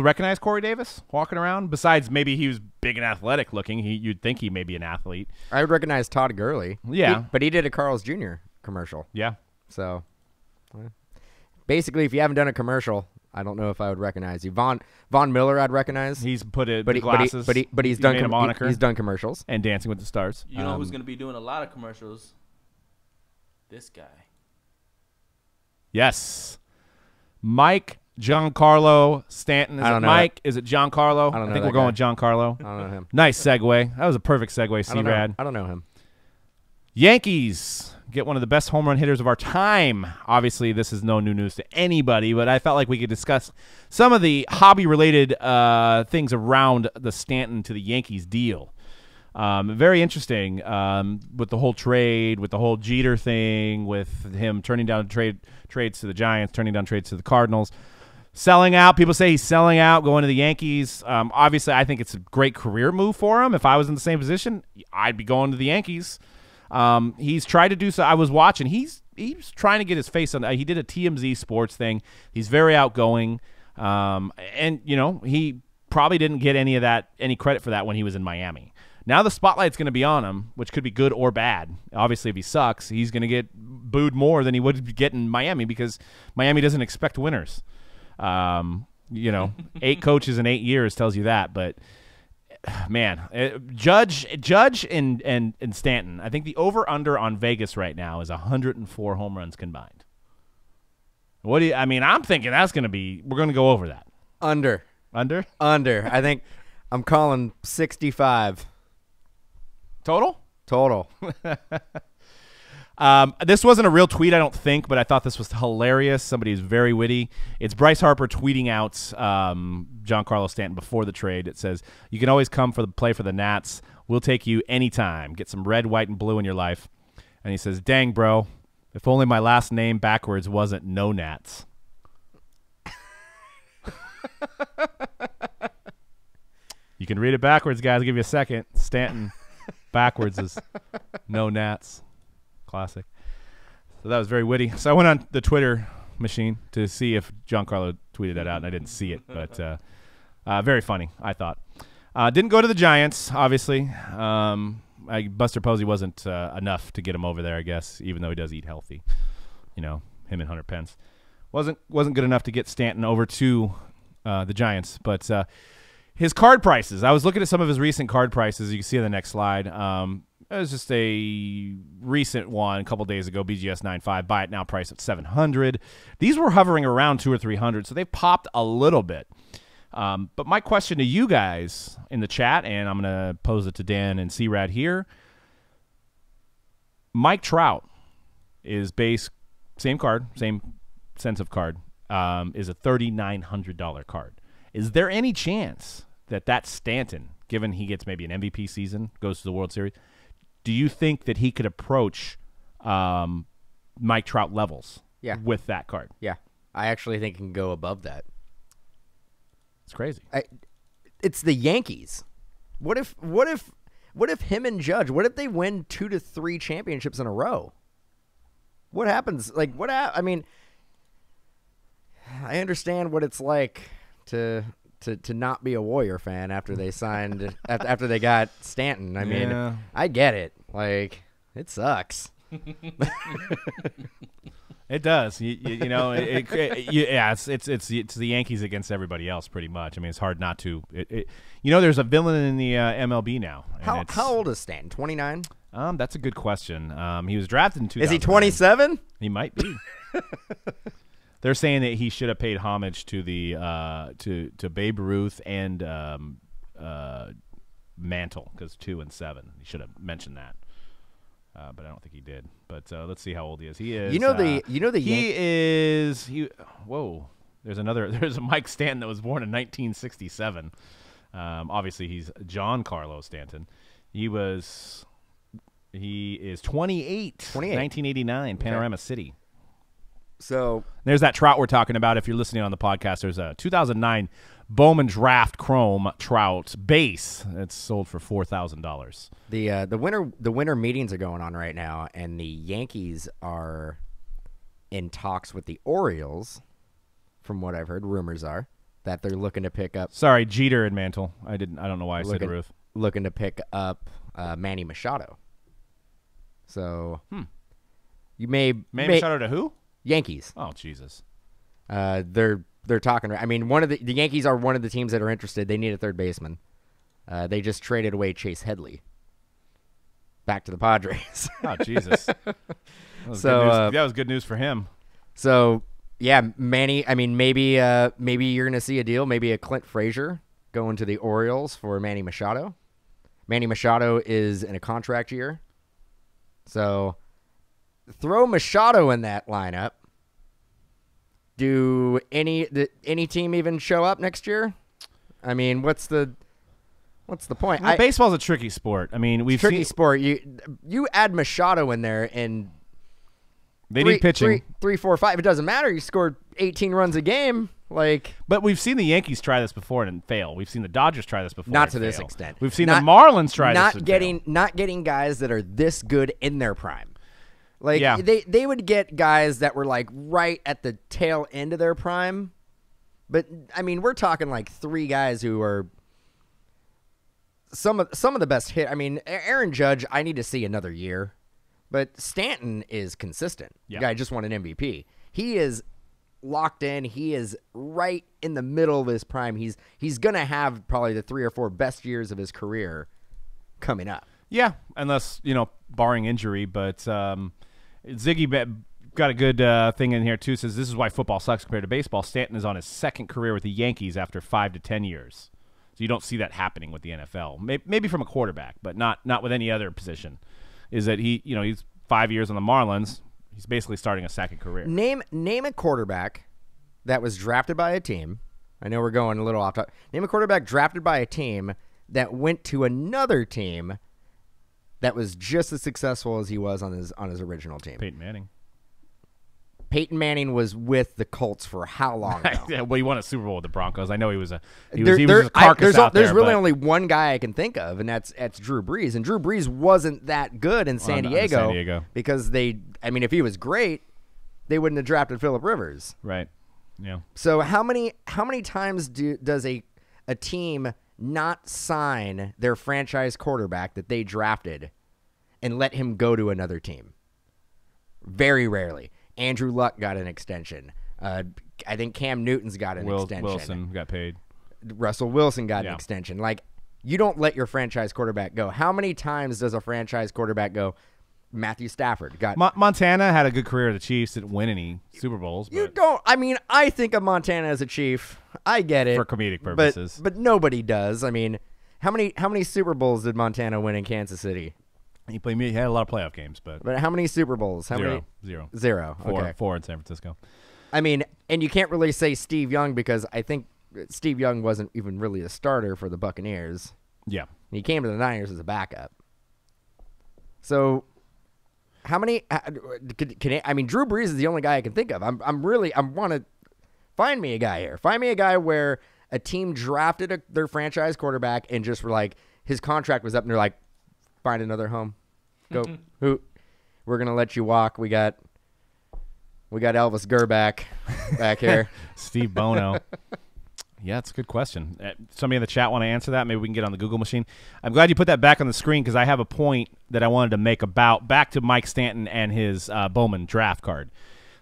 recognize Corey Davis walking around? Besides, maybe he was big and athletic looking. You'd think he may be an athlete. I would recognize Todd Gurley. Yeah, but he did a Carl's Jr. commercial. Yeah. So basically, if you haven't done a commercial, I don't know if I would recognize you. Von Miller, I'd recognize. He's put it glasses. But he's done he's done commercials and Dancing with the Stars. You know who's going to be doing a lot of commercials? This guy. Yes, Mike Giancarlo Stanton. Is it Mike? Is it Giancarlo? I don't know. I think we're going with Giancarlo. I don't know him. Nice segue. That was a perfect segue, C-Rad. I don't know him. Yankees get one of the best home run hitters of our time. Obviously, this is no new news to anybody, but I felt like we could discuss some of the hobby-related things around the Stanton to the Yankees deal. Very interesting with the whole trade, with the whole Jeter thing, with him turning down trades to the Giants, turning down trades to the Cardinals. selling out. People say he's selling out, going to the Yankees. Obviously, I think it's a great career move for him. If I was in the same position, I'd be going to the Yankees. He's tried to do so. I was watching. He's trying to get his face on. He did a TMZ Sports thing. He's very outgoing, and he probably didn't get any credit for that when he was in Miami. Now the spotlight's going to be on him, which could be good or bad. Obviously, if he sucks, he's going to get booed more than he would get in Miami because Miami doesn't expect winners. 8 coaches in 8 years tells you that. But man, Judge and Stanton. I think the over/under on Vegas right now is 104 home runs combined. What do you? I mean, I'm thinking that's going to be. We're going to go over that. Under. I think I'm calling 65. Total? Total. This wasn't a real tweet, I don't think, but I thought this was hilarious. Somebody who's very witty. It's Bryce Harper tweeting out Giancarlo Stanton before the trade. It says, "You can always come play for the Nats. We'll take you anytime. Get some red, white, and blue in your life." And he says, "Dang, bro, if only my last name backwards wasn't No Nats." You can read it backwards, guys. I'll give you a second. Stanton backwards is No Nats. Classic. So that was very witty. So I went on the Twitter machine to see if Giancarlo tweeted that out, and I didn't see it. But very funny, I thought. Didn't go to the Giants, obviously. Buster Posey wasn't enough to get him over there, I guess, even though he does eat healthy. Him and Hunter Pence. Wasn't good enough to get Stanton over to the Giants. But his card prices, I was looking at some of his recent card prices. You can see on the next slide. It was just a recent one a couple days ago, BGS 9.5, buy it now price at $700. These were hovering around $200 or $300, so they popped a little bit. But my question to you guys in the chat, and I'm going to pose it to Dan and C-Rad here. Mike Trout is base, same card, same sense of card, is a $3,900 card. Is there any chance that Stanton, given he gets maybe an MVP season, goes to the World Series, do you think that he could approach Mike Trout levels with that card? Yeah. I actually think he can go above that. It's crazy. It's the Yankees. What if him and Judge, what if they win 2 to 3 championships in a row? What happens? I mean, I understand what it's like to not be a Warrior fan after they signed after they got Stanton. I mean, I get it. It sucks. It does. It's the Yankees against everybody else pretty much. I mean, it's hard not to. There's a villain in the MLB now. How old is Stanton? 29? That's a good question. He was drafted in 2000. Is he 27? He might be. They're saying that he should have paid homage to the to Babe Ruth and Mantle, because 2 and 7. He should have mentioned that, but I don't think he did. But let's see how old he is. He is. Whoa. There's a Mike Stanton that was born in 1967. Obviously, he's Giancarlo Stanton. He is 28. 1989, Panorama City. So there's that Trout we're talking about. If you're listening on the podcast, there's a 2009 Bowman Draft Chrome Trout base. It's sold for $4,000. The winter meetings are going on right now, and the Yankees are in talks with the Orioles. From what I've heard, rumors are that they're looking to pick up. Sorry, Jeter and Mantle. I don't know why I said Ruth. Looking to pick up Manny Machado. So Manny Machado to who? Yankees. Oh, Jesus. They're talking. I mean, the Yankees are one of the teams that are interested. They need a third baseman. They just traded away Chase Headley. Back to the Padres. Oh, Jesus. That was good news for him. So, yeah, Manny. I mean, maybe you're gonna see a deal. Maybe a Clint Frazier going to the Orioles for Manny Machado. Manny Machado is in a contract year, so throw Machado in that lineup. Do any team even show up next year? I mean, what's the point? Well, baseball's a tricky sport. I mean, we've tricky sport. You add Machado in there, and they need pitching. 3, 4, 5. It doesn't matter. You scored 18 runs a game. Like, But we've seen the Yankees try this before and fail. We've seen the Dodgers try this before. not and to this fail. extent. We've seen the Marlins try not this. Not getting guys that are this good in their prime. Like, Yeah. they would get guys that were like right at the tail end of their prime. But I mean, we're talking like 3 guys who are some of the best hit. I mean, Aaron Judge, I need to see another year. But Stanton is consistent. Yeah. The guy just won an MVP. He is locked in. He is right in the middle of his prime. He's going to have probably the 3 or 4 best years of his career coming up. Yeah, unless, barring injury. But Ziggy got a good thing in here, too. Says this is why football sucks compared to baseball. Stanton is on his 2nd career with the Yankees after 5 to 10 years. So you don't see that happening with the NFL. Maybe from a quarterback, but not with any other position. Is that he's 5 years on the Marlins. He's basically starting a 2nd career. Name a quarterback that was drafted by a team. I know we're going a little off topic. Name a quarterback drafted by a team that went to another team that was just as successful as he was on his original team. Peyton Manning. Peyton Manning was with the Colts for how long now? Yeah, well, he won a Super Bowl with the Broncos. I know he was a carcass There's out really there, only one guy I can think of, and that's Drew Brees. And Drew Brees wasn't that good in San Diego because if he was great, they wouldn't have drafted Phillip Rivers. Right. Yeah. So how many times does a team not sign their franchise quarterback that they drafted and let him go to another team? Very rarely. Andrew Luck got an extension. I think Cam Newton's got an extension. Wilson got paid. Russell Wilson got an extension. Like, you don't let your franchise quarterback go. How many times does a franchise quarterback go? Matthew Stafford got. Montana had a good career at the Chiefs. Didn't win any Super Bowls. You don't. I mean, I think of Montana as a Chief. I get it for comedic purposes, but nobody does. I mean, how many Super Bowls did Montana win in Kansas City? He had a lot of playoff games, but how many Super Bowls? Zero. Okay. 4 in San Francisco. I mean, and you can't really say Steve Young because I think Steve Young wasn't even really a starter for the Buccaneers. Yeah. He came to the Niners as a backup. So, how many? Drew Brees is the only guy I can think of. I want to find me a guy here. Find me a guy where a team drafted their franchise quarterback and just were like, his contract was up, and they're like, find another home. Go. We're gonna let you walk. We got Elvis Gerback back here. Steve Bono. Yeah, it's a good question. Somebody in the chat want to answer that? Maybe we can get on the Google machine. I'm glad you put that back on the screen because I have a point that I wanted to make back to Mike Stanton and his Bowman draft card.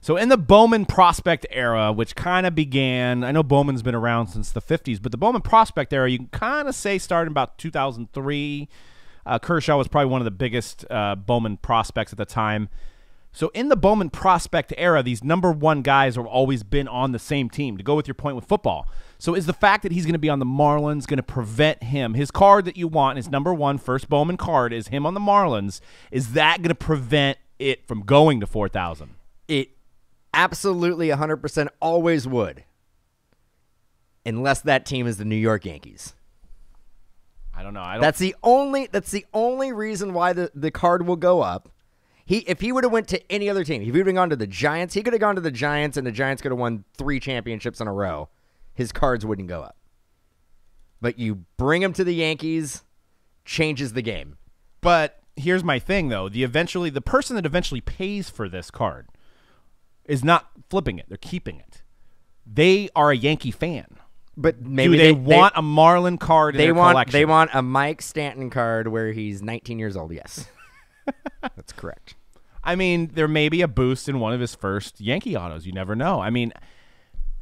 So in the Bowman prospect era, which kind of began, I know Bowman's been around since the 50s, but the Bowman prospect era, you can kind of say started about 2003. Kershaw was probably one of the biggest Bowman prospects at the time. So in the Bowman prospect era, these number 1 guys have always been on the same team, to go with your point with football. So is the fact that he's going to be on the Marlins going to prevent him? His card that you want, his number 1 first Bowman card is him on the Marlins. Is that going to prevent it from going to 4,000? It absolutely 100% always would. Unless that team is the New York Yankees. I don't know. That's the only reason why the card will go up. If he would have went to any other team, if he would have gone to the Giants, he could have gone to the Giants, and the Giants could have won 3 championships in a row. His cards wouldn't go up. But you bring him to the Yankees, changes the game. But here's my thing, though. The person that eventually pays for this card is not flipping it. They're keeping it. They are a Yankee fan. But maybe they want a Marlin card in their collection. They want a Mike Stanton card where he's 19 years old, yes. That's correct. I mean, there may be a boost in one of his first Yankee autos. You never know. I mean,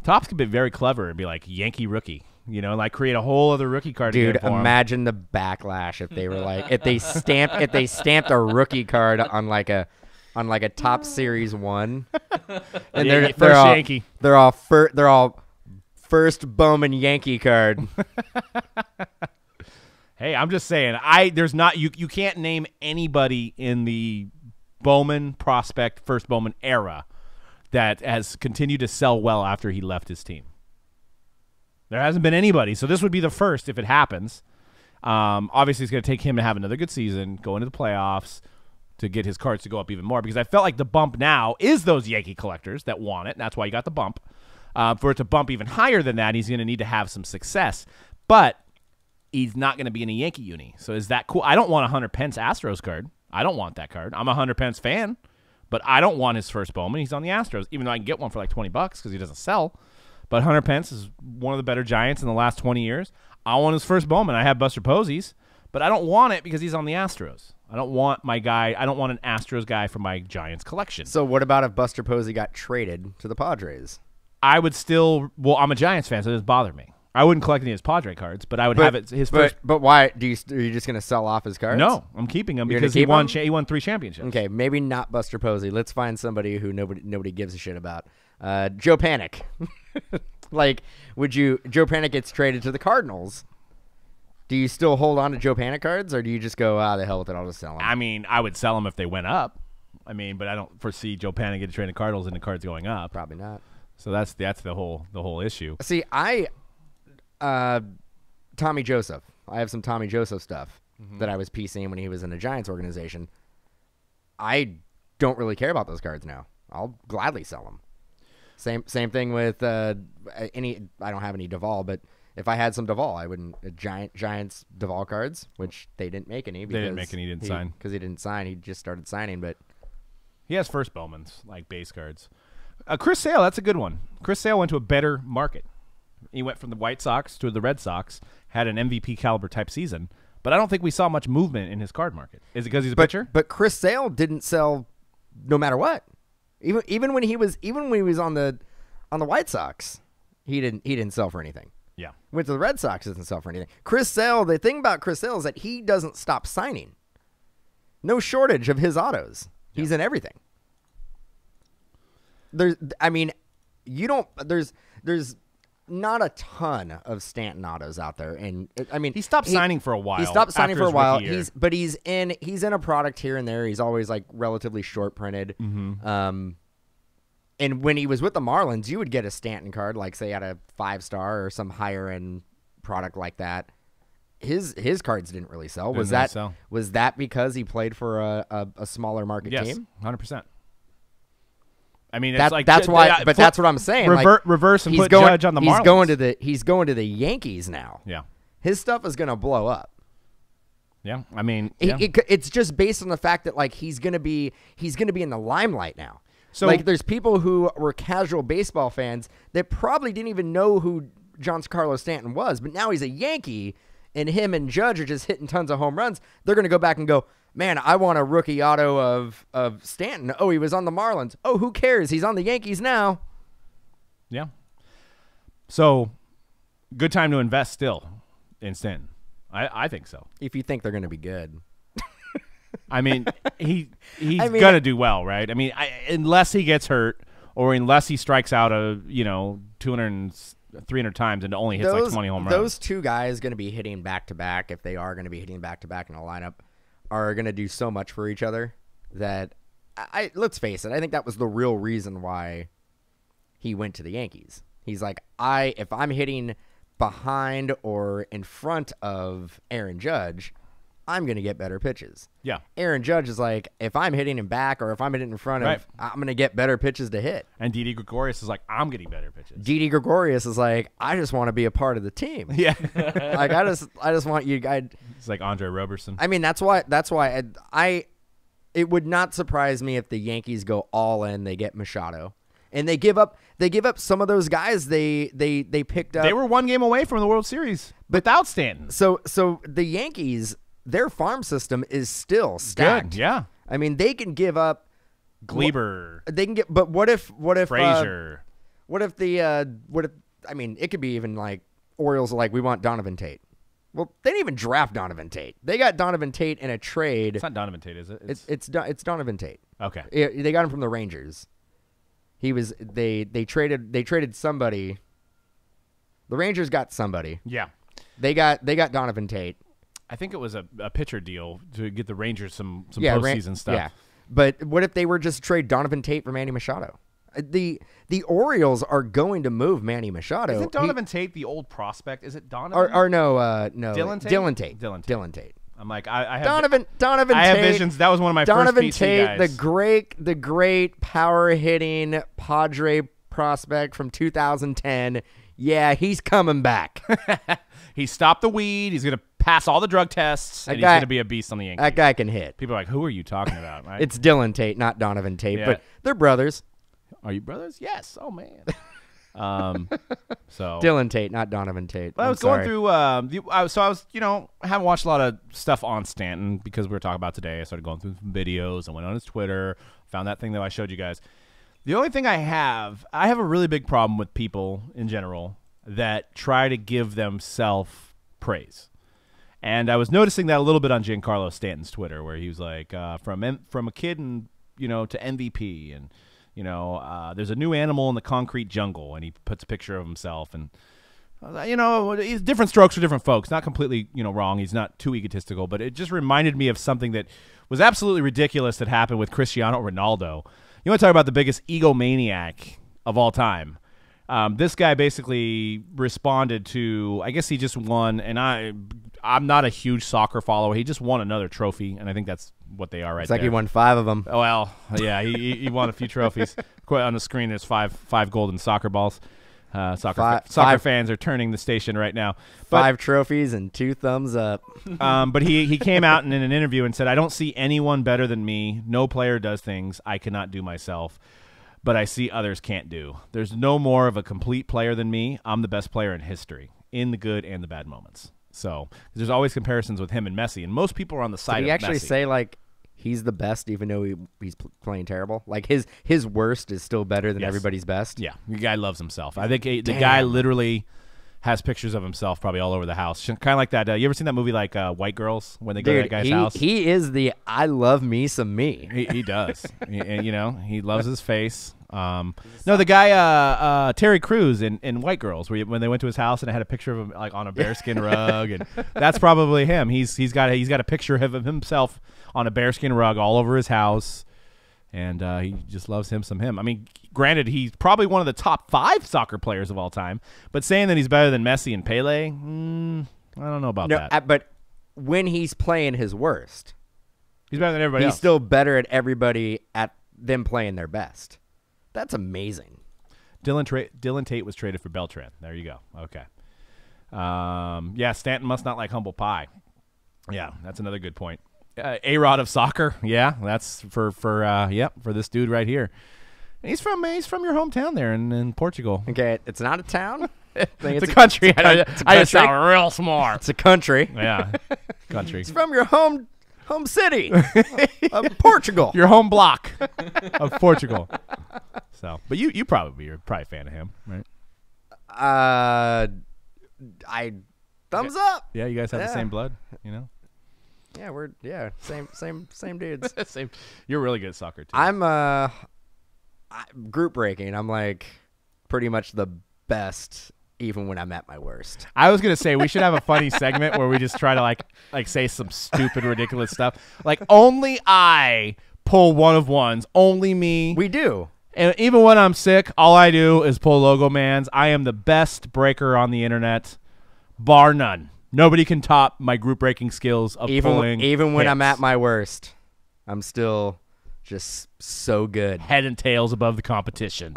Topps could be very clever and be like, Yankee rookie. Like create a whole other rookie card. Dude, imagine the backlash if they were like, if they stamped a rookie card on like a Top Series 1. And they're all first Bowman Yankee card. Hey, I'm just saying, you can't name anybody in the Bowman prospect, first Bowman era that has continued to sell well after he left his team. There hasn't been anybody, so this would be the first if it happens. Obviously, it's going to take him to have another good season, go into the playoffs to get his cards to go up even more, because I felt like the bump now is those Yankee collectors that want it, and that's why you got the bump. For it to bump even higher than that, he's going to need to have some success. But he's not going to be in a Yankee uni. So is that cool? I don't want a Hunter Pence Astros card. I don't want that card. I'm a Hunter Pence fan, but I don't want his first Bowman. He's on the Astros, even though I can get one for like $20 because he doesn't sell. But Hunter Pence is one of the better Giants in the last 20 years. I want his first Bowman. I have Buster Posey's, but I don't want it because he's on the Astros. I don't want my guy. I don't want an Astros guy for my Giants collection. So what about if Buster Posey got traded to the Padres? I would still. Well, I'm a Giants fan, so it doesn't bother me. I wouldn't collect any of his Padre cards, but I would have it his first. But why are you just going to sell off his cards? No, I'm keeping him You're because gonna he keep him? won 3 championships. Okay, maybe not Buster Posey. Let's find somebody who nobody gives a shit about. Joe Panic. Like, Joe Panic gets traded to the Cardinals. Do you still hold on to Joe Panic cards, or do you just go, the hell with it, I'll just sell them? I mean, I would sell them if they went up. I mean, but I don't foresee Joe Panic getting traded to Cardinals and the cards going up. Probably not. So that's the whole issue. See, Tommy Joseph. I have some Tommy Joseph stuff that I was PCing when he was in the Giants organization. I don't really care about those cards now. I'll gladly sell them. Same thing with any. I don't have any Duvall, but if I had some Duvall, I wouldn't. Giants Duvall cards, which they didn't make any. They didn't make any. He didn't sign because he didn't sign. He just started signing, but he has first Bowmans like base cards. Chris Sale, that's a good one. Chris Sale went to a better market. He went from the White Sox to the Red Sox, had an MVP caliber type season, but I don't think we saw much movement in his card market. Is it because he's a pitcher? But Chris Sale didn't sell no matter what. Even when he was on the White Sox, he didn't sell for anything. Yeah. Went to the Red Sox, doesn't sell for anything. Chris Sale, the thing about Chris Sale is that he doesn't stop signing. No shortage of his autos. Yeah. He's in everything. There's not a ton of Stanton autos out there, and I mean he stopped signing for a while. He stopped signing for a while. He's in a product here and there. He's always like relatively short printed. Mm-hmm. And when he was with the Marlins, you would get a Stanton card, like say at a 5-star or some higher end product like that. His cards didn't really sell. Was that because he played for a smaller market team? 100%. I mean, that's why. But that's what I'm saying. Reverse and put Judge on the Marlins. He's going to the Yankees now. Yeah, his stuff is going to blow up. Yeah, I mean, it's just based on the fact that like he's going to be in the limelight now. So like, there's people who were casual baseball fans that probably didn't even know who Giancarlo Stanton was, but now he's a Yankee, and him and Judge are just hitting tons of home runs. They're going to go back and go, man, I want a rookie auto of Stanton. Oh, he was on the Marlins. Oh, who cares? He's on the Yankees now. Yeah. So, good time to invest still in Stanton. I think so. If you think they're going to be good. I mean, he's going to do well, right? I mean, unless he gets hurt or unless he strikes out 200 300 times and only hits like 20 home runs. Those two guys going to be hitting back-to-back, if they are going to be hitting back-to-back in a lineup, are going to do so much for each other that, let's face it, I think that was the real reason why he went to the Yankees. He's like, if I'm hitting behind or in front of Aaron Judge, I'm going to get better pitches. Yeah. Aaron Judge is like, if I'm hitting him back or if I'm hitting in front of, I'm going to get better pitches to hit. And Didi Gregorius is like, I'm getting better pitches. Didi Gregorius is like, I just want to be a part of the team. Yeah. Like, I just want you guys. It's like Andre Roberson. I mean, that's why it would not surprise me if the Yankees go all in, they get Machado. And they give up some of those guys they picked up. They were one game away from the World Series without Stanton. So the Yankees, their farm system is still stacked. Good, yeah. I mean, they can give up Gleber. They can get, but what if Frazier? I mean, it could be even like Orioles are like, we want Donovan Tate. Well, they didn't even draft Donovan Tate. They got Donovan Tate in a trade. It's not Donovan Tate, is it? It's Donovan Tate. Okay. They got him from the Rangers. They traded somebody. The Rangers got somebody. Yeah. They got Donovan Tate. I think it was a pitcher deal to get the Rangers some postseason stuff. Yeah. But what if they were just to trade Donovan Tate for Manny Machado? The Orioles are going to move Manny Machado. Isn't Donovan Tate the old prospect? Is it Donovan? Or no. Dylan Tate? Dylan Tate. I'm like, I have Donovan Tate. I have visions. That was one of my Donovan first PC Tate, guys. the great power hitting Padre prospect from 2010. Yeah, he's coming back. He stopped the weed. He's going to pass all the drug tests, and he's going to be a beast on the Yankees. That guy can hit. People are like, who are you talking about? Right? It's Dylan Tate, not Donovan Tate, Yeah. but they're brothers. Are you brothers? Yes. Oh, man. So Dylan Tate, not Donovan Tate. I was going through. I was, I haven't watched a lot of stuff on Stanton because we were talking about today. I started going through some videos. I went on his Twitter, found that thing that I showed you guys. The only thing I have a really big problem with people in general that try to give themselves praise. And I was noticing that a little bit on Giancarlo Stanton's Twitter, where he was like, from a kid and to MVP, and there's a new animal in the concrete jungle, and he puts a picture of himself, and he's different strokes for different folks. Not completely wrong. He's not too egotistical, but it just reminded me of something that was absolutely ridiculous that happened with Cristiano Ronaldo. You want to talk about the biggest egomaniac of all time? This guy basically responded to, I guess he just won, and I'm not a huge soccer follower. He just won another trophy, and I think that's what they are right It's like there. he won 5 of them. Oh, well, yeah, he won a few trophies. Quite on the screen, there's five golden soccer balls. Soccer fans are turning the station right now. 5 trophies and 2 thumbs up. But he came out in an interview and said, I don't see anyone better than me. No player does things I cannot do myself, but I see others can't do. There's no more of a complete player than me. I'm the best player in history, in the good and the bad moments. So there's always comparisons with him and Messi, and most people are on the side of Messi. Did he actually say, like, he's the best even though he's playing terrible? Like, his worst is still better than everybody's best? Yeah, the guy loves himself. I think the guy literally has pictures of himself probably all over the house. Kind of like that. You ever seen that movie like White Girls when they go to that guy's house? He is the I love me some me. He does. He loves his face. No, the guy Terry Crews in White Girls, when they went to his house and I had a picture of him like on a bearskin rug, and that's probably him. He's got a picture of himself on a bearskin rug all over his house, and he just loves him some him. I mean, granted, he's probably one of the top 5 soccer players of all time, but saying that he's better than Messi and Pele, I don't know about that. But when he's playing his worst, He's better than everybody else. He's still better at everybody at them playing their best. That's amazing. Dylan Tate was traded for Beltran. There you go. Okay. Yeah, Stanton must not like humble pie. Yeah, that's another good point. A-Rod of soccer. Yeah, that's for this dude right here. He's from your hometown there in Portugal. Okay, it's not a town. It's a country. I just sound real smart. It's a country. Yeah, country. It's from your home city of Portugal. Your home block of Portugal. So, but you're probably a fan of him, right? Thumbs up. Yeah, you guys have the same blood, Yeah, we're same dudes. Same. You're really good at soccer too. I'm group breaking. I'm like pretty much the best even when I'm at my worst. I was gonna say we should have a funny segment where we just try to like say some stupid, ridiculous stuff. Like only I pull one of ones. Only me. We do. And even when I'm sick, all I do is pull logo mans. I am the best breaker on the internet, bar none. Nobody can top my group breaking skills of pulling. Even when hits. I'm at my worst, I'm still just so good. Head and tails above the competition.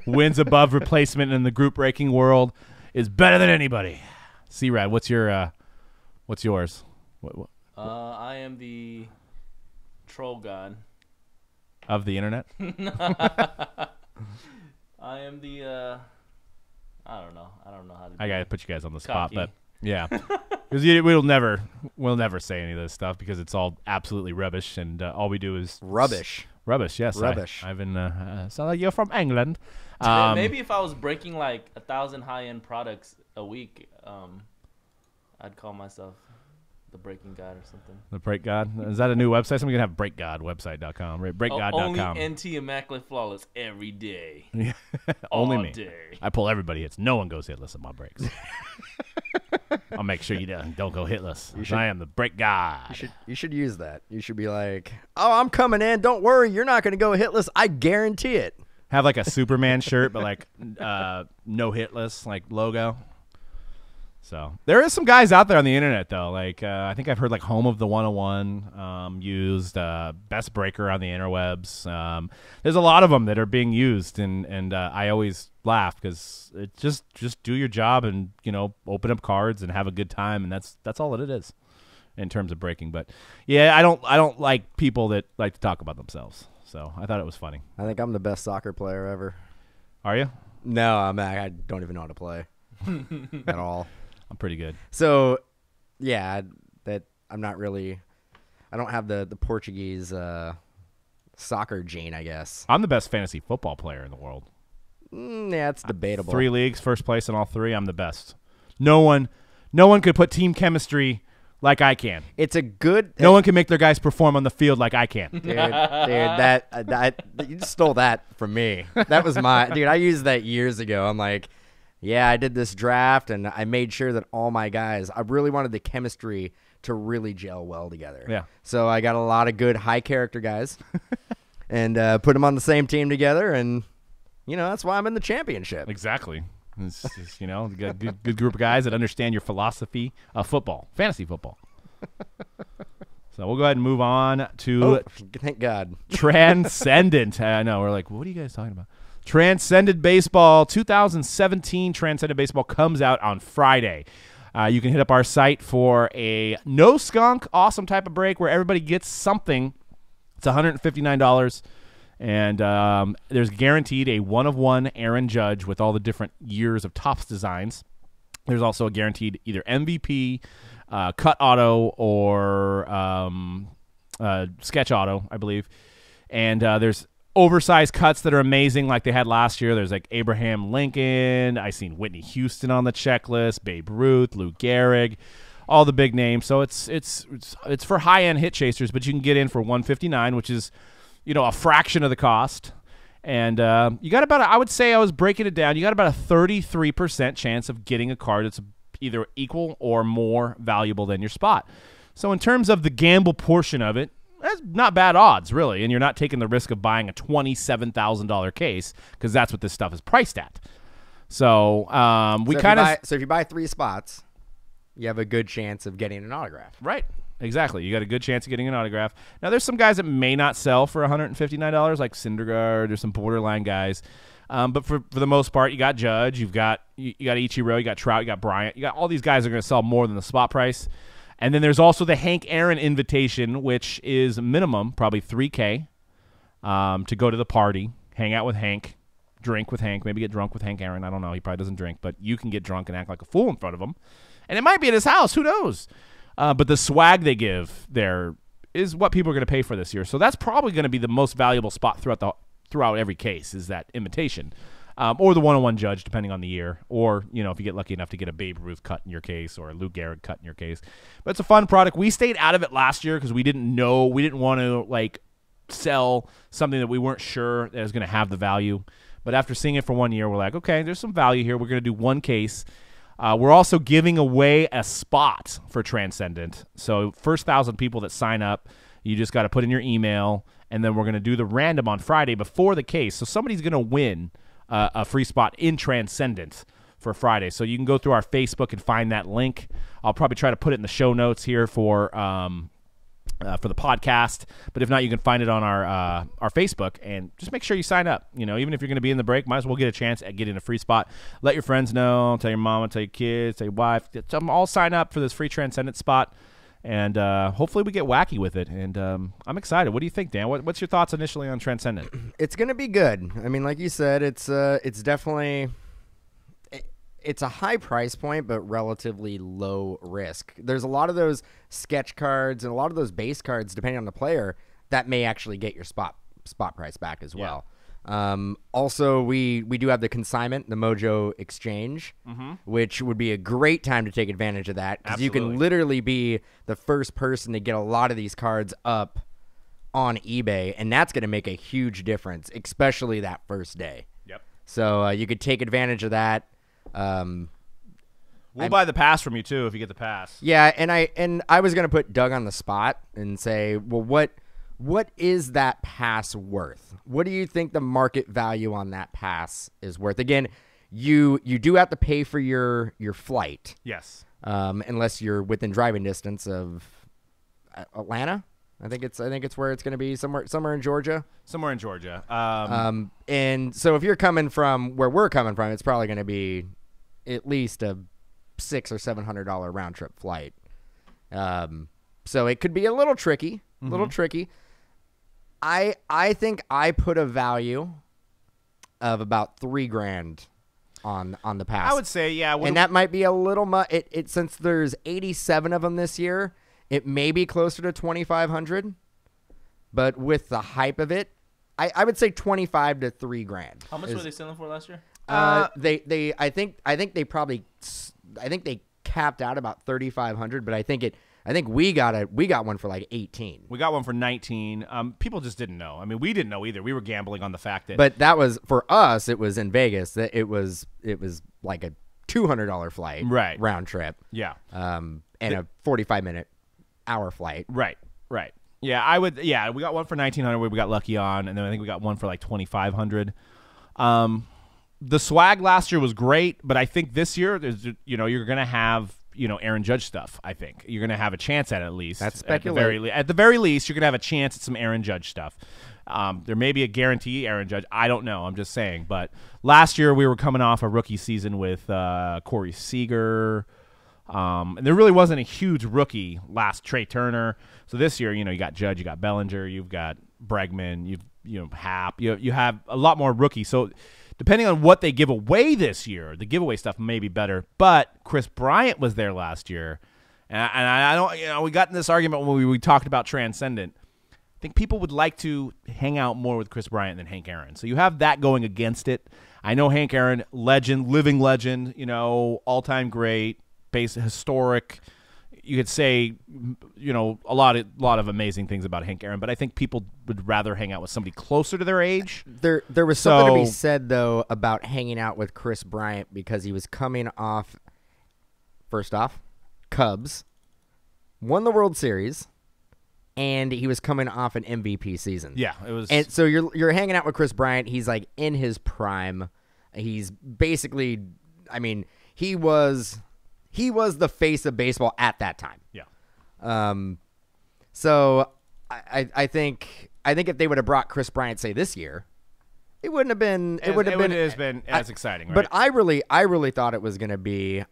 Wins above replacement in the group breaking world is better than anybody. C-Rad, what's yours? What? I am the troll god of the internet. I am the I don't know how to do I gotta put you guys on the spot, Cocky. but yeah, because we'll never say any of this stuff because it's all absolutely rubbish, and all we do is Rubbish. Rubbish, yes. Rubbish. I've been sound like you're from England. Maybe if I was breaking like 1,000 high-end products a week, I'd call myself the breaking god or something. The Break God. Is that a new website? Somebody's gonna have breakgodwebsite.com, right? Breakgod.com. Only NT Immaculate Flawless every day. Only all me. day. I pull everybody hits. No one goes hitless on my breaks. I'll make sure you don't go hitless. I am the Break God. You should use that. You should be like, "Oh, I'm coming in. Don't worry, you're not going to go hitless. I guarantee it." Have like a Superman shirt, but like no hitless like logo. So there is some guys out there on the internet though. Like I think I've heard like Home of the 101 used, Best Breaker on the interwebs. There's a lot of them that are being used, and I always laugh because it just do your job and open up cards and have a good time, and that's all that it is in terms of breaking. But yeah, I don't like people that like to talk about themselves. So I thought it was funny. I think I'm the best soccer player ever. Are you? No, I don't even know how to play at all. I'm pretty good. So, yeah, that I'm not really. I don't have the Portuguese soccer gene, I guess. I'm the best fantasy football player in the world. Yeah, it's debatable. 3 leagues, first place in all 3. I'm the best. No one could put team chemistry like I can. It's a good. No one can make their guys perform on the field like I can. Dude, that you just stole that from me. That was my dude. I used that years ago. I'm like, yeah, I did this draft and I made sure that all my guys. I really wanted the chemistry to really gel well together. Yeah. So I got a lot of good high character guys, and put them on the same team together, and that's why I'm in the championship. Exactly. It's you got a good group of guys that understand your philosophy of football, fantasy football. So we'll go ahead and move on to thank God. Transcendent. I know. We're like, what are you guys talking about? Transcendent Baseball 2017 Transcendent Baseball comes out on Friday. You can hit up our site for a no skunk, awesome type of break where everybody gets something. It's $159. And there's guaranteed a 1-of-1 Aaron Judge with all the different years of Topps designs. There's also a guaranteed either MVP, cut auto, or sketch auto, I believe. And there's oversized cuts that are amazing like they had last year. There's like Abraham Lincoln. I seen Whitney Houston on the checklist, Babe Ruth, Lou Gehrig, all the big names. So it's for high-end hit chasers, but you can get in for $159, which is a fraction of the cost. And you got about, I would say I was breaking it down, you got about a 33% chance of getting a card that's either equal or more valuable than your spot. So in terms of the gamble portion of it, that's not bad odds, really. And you're not taking the risk of buying a $27,000 case because that's what this stuff is priced at. So So if you buy 3 spots, you have a good chance of getting an autograph. Right. Exactly. You got a good chance of getting an autograph. Now, there's some guys that may not sell for $159, like Syndergaard or some borderline guys. But for the most part, you got Judge, you got Ichiro, you got Trout, you got Bryant. You got all these guys that are going to sell more than the spot price. And then there's also the Hank Aaron invitation, which is minimum, probably $3K, to go to the party, hang out with Hank, drink with Hank, maybe get drunk with Hank Aaron. I don't know. He probably doesn't drink, but you can get drunk and act like a fool in front of him. And it might be at his house. Who knows? But the swag they give there is what people are going to pay for this year. So that's probably going to be the most valuable spot throughout every case is that invitation. Or the 1-on-1 Judge, depending on the year. Or, if you get lucky enough to get a Babe Ruth cut in your case or a Lou Gehrig cut in your case. But it's a fun product. We stayed out of it last year because we didn't want to, sell something that we weren't sure that was going to have the value. But after seeing it for 1 year, we're like, okay, there's some value here. We're going to do one case. We're also giving away a spot for Transcendent. So first 1,000 people that sign up, you just got to put in your email, and then we're going to do the random on Friday before the case. So somebody's going to win a free spot in Transcendent for Friday. So you can go through our Facebook and find that link. I'll probably try to put it in the show notes here for the podcast. But if not, you can find it on our Facebook, and just make sure you sign up. Even if you're going to be in the break, might as well get a chance at getting a free spot. Let your friends know, tell your mama, tell your kids, tell your wife. All sign up for this free Transcendent spot, and hopefully we get wacky with it. And I'm excited. What do you think, Dan? What's your thoughts initially on Transcendent? It's going to be good. I mean, like you said, it's definitely it's a high price point, but relatively low risk. There's a lot of those sketch cards and a lot of those base cards, depending on the player, that may actually get your spot price back as well. Also, we do have the consignment, the Mojo exchange, which would be a great time to take advantage of that, because you can literally be the first person to get a lot of these cards up on eBay, and that's going to make a huge difference, especially that first day. Yep. So you could take advantage of that. We'll buy the pass from you too if you get the pass. Yeah, and I was gonna put Doug on the spot and say, well, what is that pass worth? What do you think the market value on that pass is worth? Again, you do have to pay for your flight. Yes. Unless you're within driving distance of Atlanta. I think it's where it's going to be, somewhere in Georgia. Somewhere in Georgia. And so if you're coming from where we're coming from, it's probably going to be at least a $600 or $700 round trip flight. So it could be a little tricky. I think I put a value of about $3,000 on the pass. I would say, yeah. And that might be a little much. It since there's 87 of them this year, it may be closer to 2,500. But with the hype of it, I would say 25 to $3,000. How much were they selling for last year? I think they capped out about 3,500, but I think we got one for like 18. We got one for 19. People just didn't know. I mean, we didn't know either. We were gambling on the fact that. But that was for us. It was in Vegas. That it was like a $200 flight, right, round trip. Yeah. And a 45-minute hour flight. Right. Yeah, I would. Yeah, we got one for 1,900. We got lucky on, and then I think we got one for like 2,500. The swag last year was great, but I think this year, you're gonna have Aaron Judge stuff. I think you're gonna have a chance at least. That's speculative. At the very least, you're gonna have a chance at some Aaron Judge stuff. There may be a guarantee Aaron Judge. I don't know. I'm just saying. But last year we were coming off a rookie season with Corey Seager. And there really wasn't a huge rookie last. Trey Turner. So this year, you got Judge, you got Bellinger, you've got Bregman, Happ. You have a lot more rookies. So depending on what they give away this year, the giveaway stuff may be better. But Chris Bryant was there last year, and I don't. We got in this argument when we talked about Transcendent. I think people would like to hang out more with Chris Bryant than Hank Aaron. So you have that going against it. I know Hank Aaron, legend, living legend, all-time great. Historic, you could say, a lot of amazing things about Hank Aaron, but I think people would rather hang out with somebody closer to their age. There was something to be said though about hanging out with Chris Bryant because he was coming off. First off, Cubs won the World Series, and he was coming off an MVP season. Yeah, it was. And so you're hanging out with Chris Bryant. He's like in his prime. He's basically, he was the face of baseball at that time. Yeah. So I think if they would have brought Chris Bryant, say this year, it wouldn't have been. It would have been as exciting. Right? But I really thought it was going to be.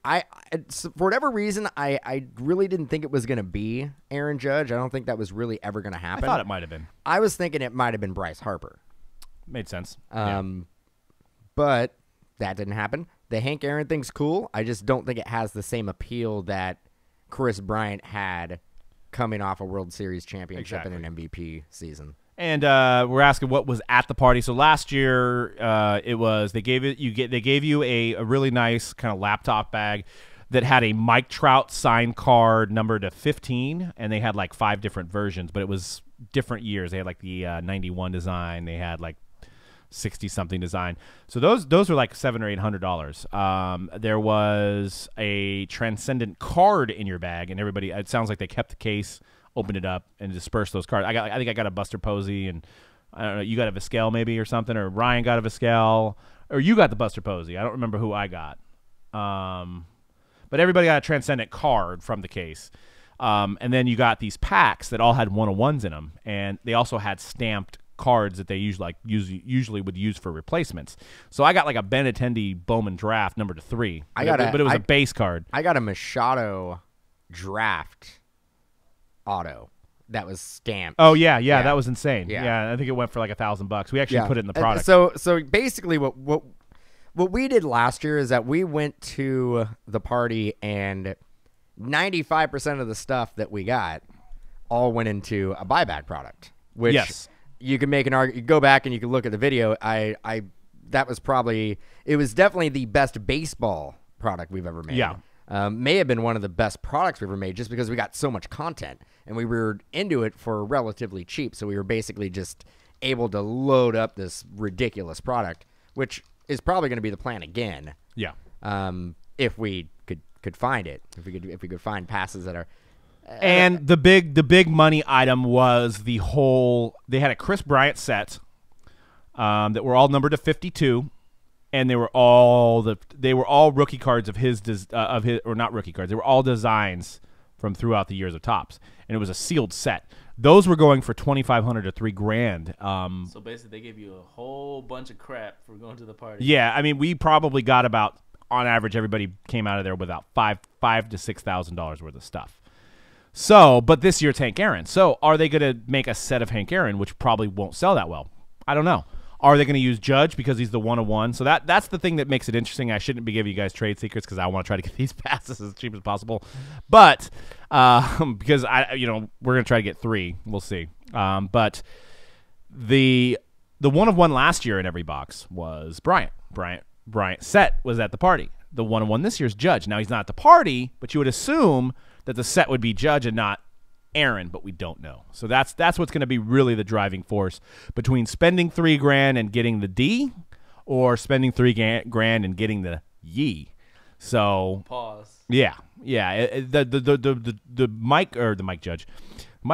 For whatever reason, I really didn't think it was going to be Aaron Judge. I don't think that was really ever going to happen. I thought it might have been. I was thinking it might have been Bryce Harper. Made sense. But that didn't happen. The Hank Aaron thing's cool. I just don't think it has the same appeal that Chris Bryant had coming off a World Series championship and an MVP season. And we're asking what was at the party. So last year, it was they gave you a really nice kind of laptop bag that had a Mike Trout signed card numbered to 15, and they had like 5 different versions, but it was different years. They had like the 91 design. They had like 60-something design. So those were like $700 or $800. There was a Transcendent card in your bag, and everybody. It sounds like they kept the case, opened it up, and dispersed those cards. I think I got a Buster Posey, and I don't know. You got a Vizquel maybe or something, or Ryan got a Vizquel, or you got the Buster Posey. I don't remember who I got. But everybody got a Transcendent card from the case. And then you got these packs that all had 101s in them, and they also had stamped cards that they usually would use for replacements. So I got like a Benintendi Bowman draft number 3. But it was a base card. I got a Machado draft auto that was stamped. Oh yeah, that was insane. Yeah, I think it went for like $1,000. We actually put it in the product. So basically, what we did last year is that we went to the party and 95% of the stuff that we got all went into a buyback product. Which yes. You can make an argument. You go back and you can look at the video. It was definitely the best baseball product we've ever made. Yeah. May have been one of the best products we ever made just because we got so much content and we were into it for relatively cheap. So we were basically just able to load up this ridiculous product, which is probably going to be the plan again. Yeah. If we could find it, if we could find passes that are. And the big money item was they had a Chris Bryant set that were all numbered to 52, and they were all rookie cards of his or not rookie cards. They were all designs from throughout the years of Topps, and it was a sealed set. Those were going for $2,500 to $3,000. So basically, they gave you a whole bunch of crap for going to the party. Yeah, I mean, we probably got about, on average, everybody came out of there with about $5,000 to $6,000 worth of stuff. So, but this year it's Hank Aaron. So, are they going to make a set of Hank Aaron, which probably won't sell that well? I don't know. Are they going to use Judge because he's the 1-of-1? So that's the thing that makes it interesting. I shouldn't be giving you guys trade secrets because I want to try to get these passes as cheap as possible. But because we're going to try to get 3. We'll see. But the 1-of-1 last year in every box was Bryant. Bryant set was at the party. The 1-of-1 this year is Judge. Now he's not at the party, but you would assume that the set would be Judge and not Aaron, but we don't know. So that's what's going to be really the driving force between spending $3,000 and getting the D, or spending $3,000 and getting the Yee. So pause. Yeah. The Mike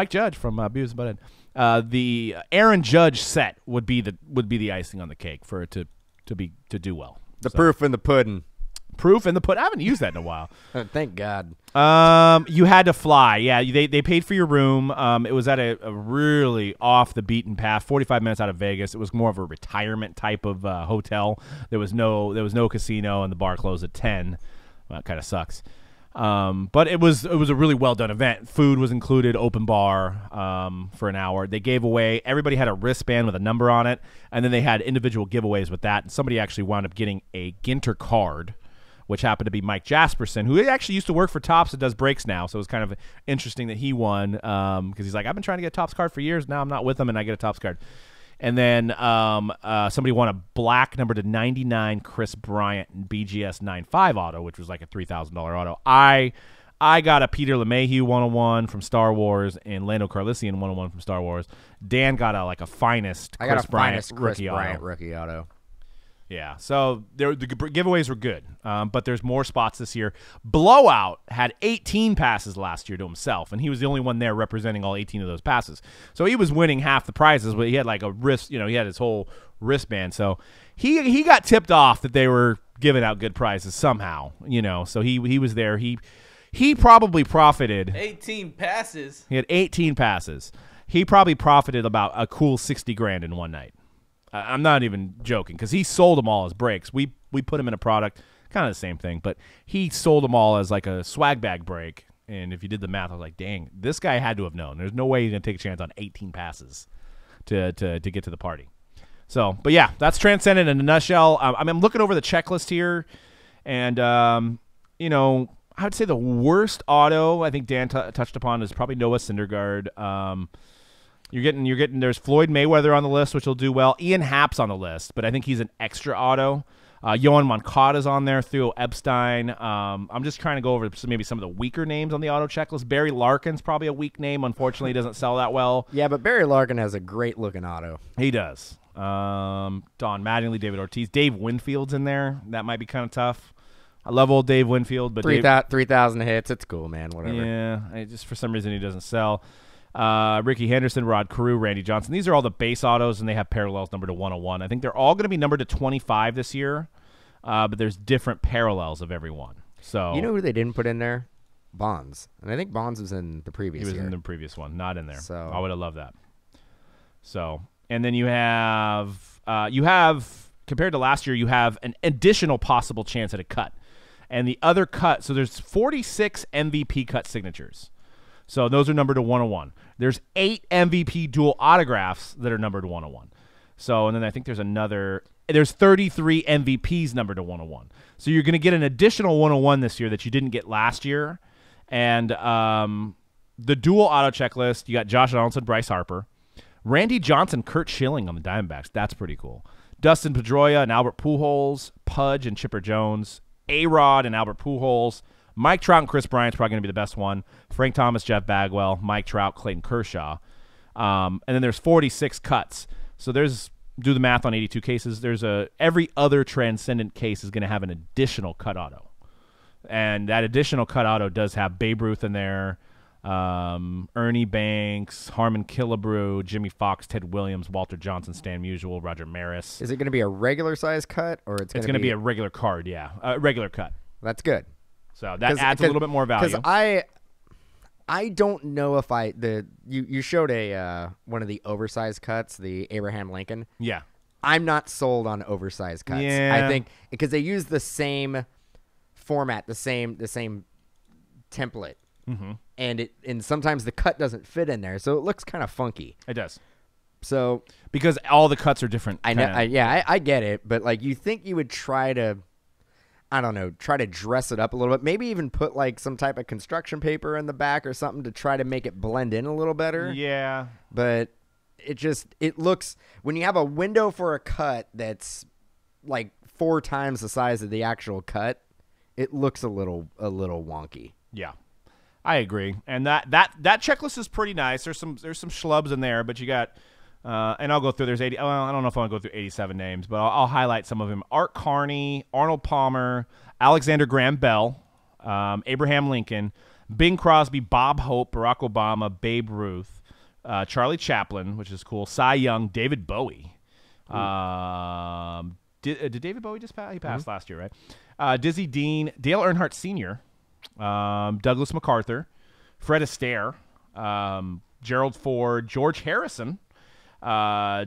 Judge from Beavis and Butthead. The Aaron Judge set would be the icing on the cake for it to do well. The proof in the pudding. Proof in the pudding. I haven't used that in a while. Thank God. You had to fly. Yeah, they paid for your room. It was at a really off the beaten path, 45 minutes out of Vegas. It was more of a retirement type of hotel. There was no casino, and the bar closed at 10. Well, that kind of sucks. But it was a really well done event. Food was included, open bar for an hour. They gave away, everybody had a wristband with a number on it, and then they had individual giveaways with that. And somebody actually wound up getting a Ginter card, which happened to be Mike Jasperson, who actually used to work for Topps and does breaks now. So it was kind of interesting that he won because he's like, I've been trying to get a Topps card for years. Now I'm not with them, and I get a Topps card. And then somebody won a black number to 99 Chris Bryant and BGS 9.5 auto, which was like a $3,000 auto. I got a Peter LeMahieu 101 from Star Wars and Lando Calrissian 101 from Star Wars. Dan got a finest Chris Bryant rookie auto. Yeah, so the giveaways were good, but there's more spots this year. Blowout had 18 passes last year to himself, and he was the only one there representing all 18 of those passes. So he was winning half the prizes, but he had like a wrist, he had his whole wristband. So he got tipped off that they were giving out good prizes somehow, So he was there. He probably profited. 18 passes. He had 18 passes. He probably profited about a cool $60,000 in one night. I'm not even joking because he sold them all as breaks. We put him in a product, kind of the same thing, but he sold them all as like a swag bag break. And if you did the math, I was like, dang, this guy had to have known. There's no way he's going to take a chance on 18 passes to get to the party. So, but yeah, that's Transcendent in a nutshell. I'm looking over the checklist here, and I would say the worst auto I think Dan touched upon is probably Noah Syndergaard. You're getting. There's Floyd Mayweather on the list, which will do well. Ian Happ's on the list, but I think he's an extra auto. Yohan Moncada's on there. Theo Epstein. I'm just trying to go over maybe some of the weaker names on the auto checklist. Barry Larkin's probably a weak name. Unfortunately, he doesn't sell that well. Yeah, but Barry Larkin has a great looking auto. He does. Don Mattingly, David Ortiz, Dave Winfield's in there. That might be kind of tough. I love old Dave Winfield, but 3,000 hits. It's cool, man. Whatever. Yeah, just for some reason he doesn't sell. Ricky Henderson, Rod Carew, Randy Johnson. These are all the base autos, and they have parallels numbered to 101. I think they're all going to be numbered to 25 this year, but there's different parallels of every one. So you know who they didn't put in there? Bonds. And I think Bonds was in the previous year. He was in the previous one, not in there. So I would have loved that. So, and then you have compared to last year, you have an additional possible chance at a cut. And the other cut, so there's 46 MVP cut signatures. So those are numbered to 101. There's 8 MVP dual autographs that are numbered to 101. So, and then I think there's 33 MVPs numbered to 101. So you're going to get an additional 101 this year that you didn't get last year. And the dual auto checklist, you got Josh Donaldson, Bryce Harper, Randy Johnson, Kurt Schilling on the Diamondbacks. That's pretty cool. Dustin Pedroia and Albert Pujols, Pudge and Chipper Jones, A-Rod and Albert Pujols, Mike Trout and Chris Bryant's probably going to be the best one. Frank Thomas, Jeff Bagwell, Mike Trout, Clayton Kershaw. And then there's 46 cuts. So do the math on 82 cases. Every other Transcendent case is going to have an additional cut auto. And that additional cut auto does have Babe Ruth in there, Ernie Banks, Harmon Killebrew, Jimmy Fox, Ted Williams, Walter Johnson, Stan Musial, Roger Maris. Is it going to be a regular size cut or it's going to be a regular card? Yeah, regular cut. That's good. So that adds a little bit more value. Because I don't know if you showed one of the oversized cuts, the Abraham Lincoln. Yeah. I'm not sold on oversized cuts. Yeah. I think because they use the same format, the same template. Mm-hmm. And sometimes the cut doesn't fit in there, so it looks kind of funky. It does. So because all the cuts are different. I know. I get it, but like you think you would try to, I don't know, try to dress it up a little bit. Maybe even put like some type of construction paper in the back or something to try to make it blend in a little better. Yeah. But it looks, when you have a window for a cut that's like 4 times the size of the actual cut, it looks a little wonky. Yeah. I agree. And that checklist is pretty nice. There's some schlubs in there, but you got and I'll go through. There's 80. Well, I don't know if I want to go through 87 names, but I'll highlight some of them. Art Carney, Arnold Palmer, Alexander Graham Bell, Abraham Lincoln, Bing Crosby, Bob Hope, Barack Obama, Babe Ruth, Charlie Chaplin, which is cool, Cy Young, David Bowie. Did David Bowie just pass? He passed last year, right? Dizzy Dean, Dale Earnhardt Sr., Douglas MacArthur, Fred Astaire, Gerald Ford, George Harrison,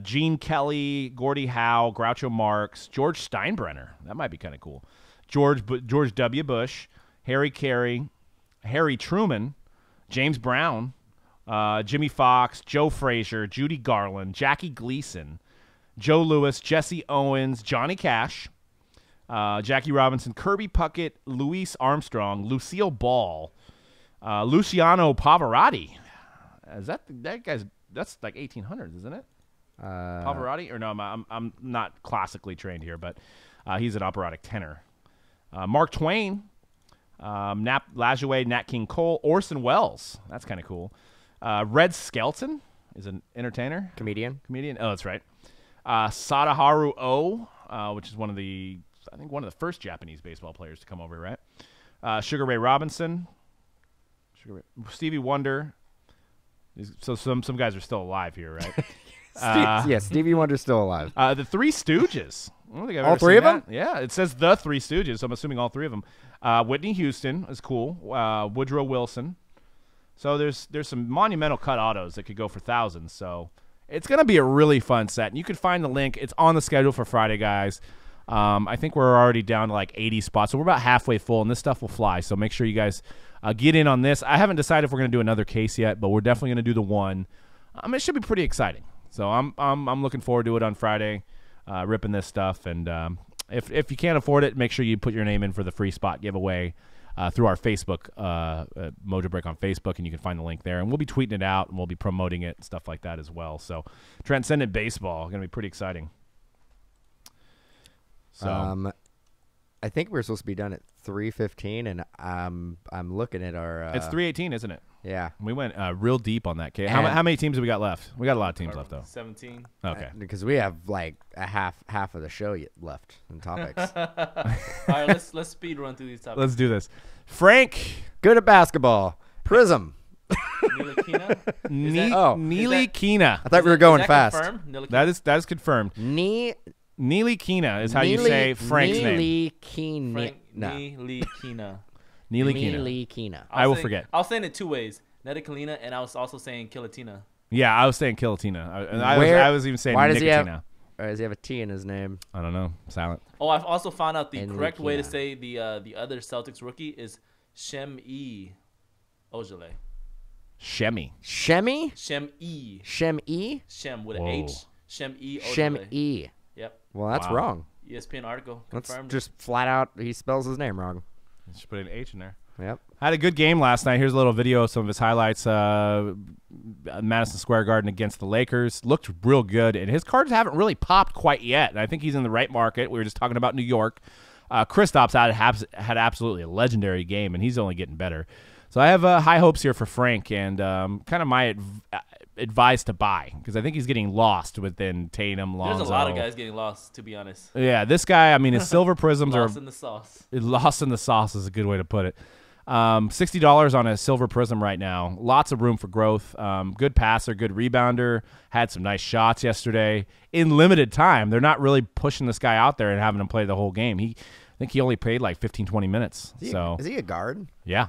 Gene Kelly, Gordie Howe, Groucho Marx, George Steinbrenner. That might be kind of cool. George W. Bush, Harry Carey, Harry Truman, James Brown, Jimmy Fox, Joe Frazier, Judy Garland, Jackie Gleason, Joe Louis, Jesse Owens, Johnny Cash, Jackie Robinson, Kirby Puckett, Louis Armstrong, Lucille Ball, Luciano Pavarotti. Is that guy's? That's like 1800s, isn't it? Pavarotti, or no? I'm not classically trained here, but he's an operatic tenor. Mark Twain, Nat Lajoie, Nat King Cole, Orson Welles. That's kind of cool. Red Skelton is an entertainer, Comedian. Oh, that's right. Sadaharu Oh, which is one of the first Japanese baseball players to come over, right? Sugar Ray Robinson, Stevie Wonder. So some guys are still alive here, right? Stevie Wonder's still alive. The Three Stooges. I don't think I've all ever three seen of them? that. Yeah, it says the Three Stooges, so I'm assuming all three of them. Whitney Houston is cool. Woodrow Wilson. So there's some monumental cut autos that could go for thousands. So it's going to be a really fun set. And you can find the link. It's on the schedule for Friday, guys. I think we're already down to like 80 spots, so we're about halfway full, and this stuff will fly. So make sure you guys get in on this. I haven't decided if we're going to do another case yet, but we're definitely going to do the one. It should be pretty exciting. So I'm looking forward to it on Friday, ripping this stuff. And if you can't afford it, make sure you put your name in for the free spot giveaway through our Facebook, Mojo Break on Facebook, and you can find the link there. And we'll be tweeting it out, and we'll be promoting it and stuff like that as well. So Transcendent Baseball, going to be pretty exciting. So I think we're supposed to be done at 3:15, and I'm looking at our. It's 3:18, isn't it? Yeah, we went real deep on that. How many teams have we got left? We got a lot of teams left, though. 17. Okay, because we have like a half of the show yet left in topics. All right, let's speed run through these topics. Let's do this. Frank, good at basketball. Prism. Ntilikina? Ntilikina. I thought we were going fast. Confirmed? That is confirmed. Ntilikina is how you say Frank's name. Ntilikina. Ntilikina. I will forget. I was saying it two ways. Ntilikina, and I was also saying Kilatina. Yeah, I was saying Kilatina. I was even saying Nicotina. Does he have a T in his name? I don't know. Silent. Oh, I've also found out the correct way to say the other Celtics rookie is Shem-E Ojale. Shemi. Shemi? Shem-E. Shem-E? Shem with an H. Shem-E Ojale. Shem-E. Yep. Well, that's wrong. ESPN article confirmed. That's just flat out, he spells his name wrong. Just put an H in there. Yep. Had a good game last night. Here's a little video of some of his highlights. Madison Square Garden against the Lakers. Looked real good, and his cards haven't really popped quite yet. And I think he's in the right market. We were just talking about New York. Kristaps had absolutely a legendary game, and he's only getting better. So I have high hopes here for Frank, and kind of my advice to buy, because I think he's getting lost within Tatum, Lonzo. There's a lot of guys getting lost, to be honest. Yeah, this guy, I mean, his silver prisms lost in the sauce. Lost in the sauce is a good way to put it. $60 on a silver prism right now. Lots of room for growth. Good passer, good rebounder. Had some nice shots yesterday. In limited time, they're not really pushing this guy out there and having him play the whole game. I think he only played like 15, 20 minutes. Is he a guard? Yeah.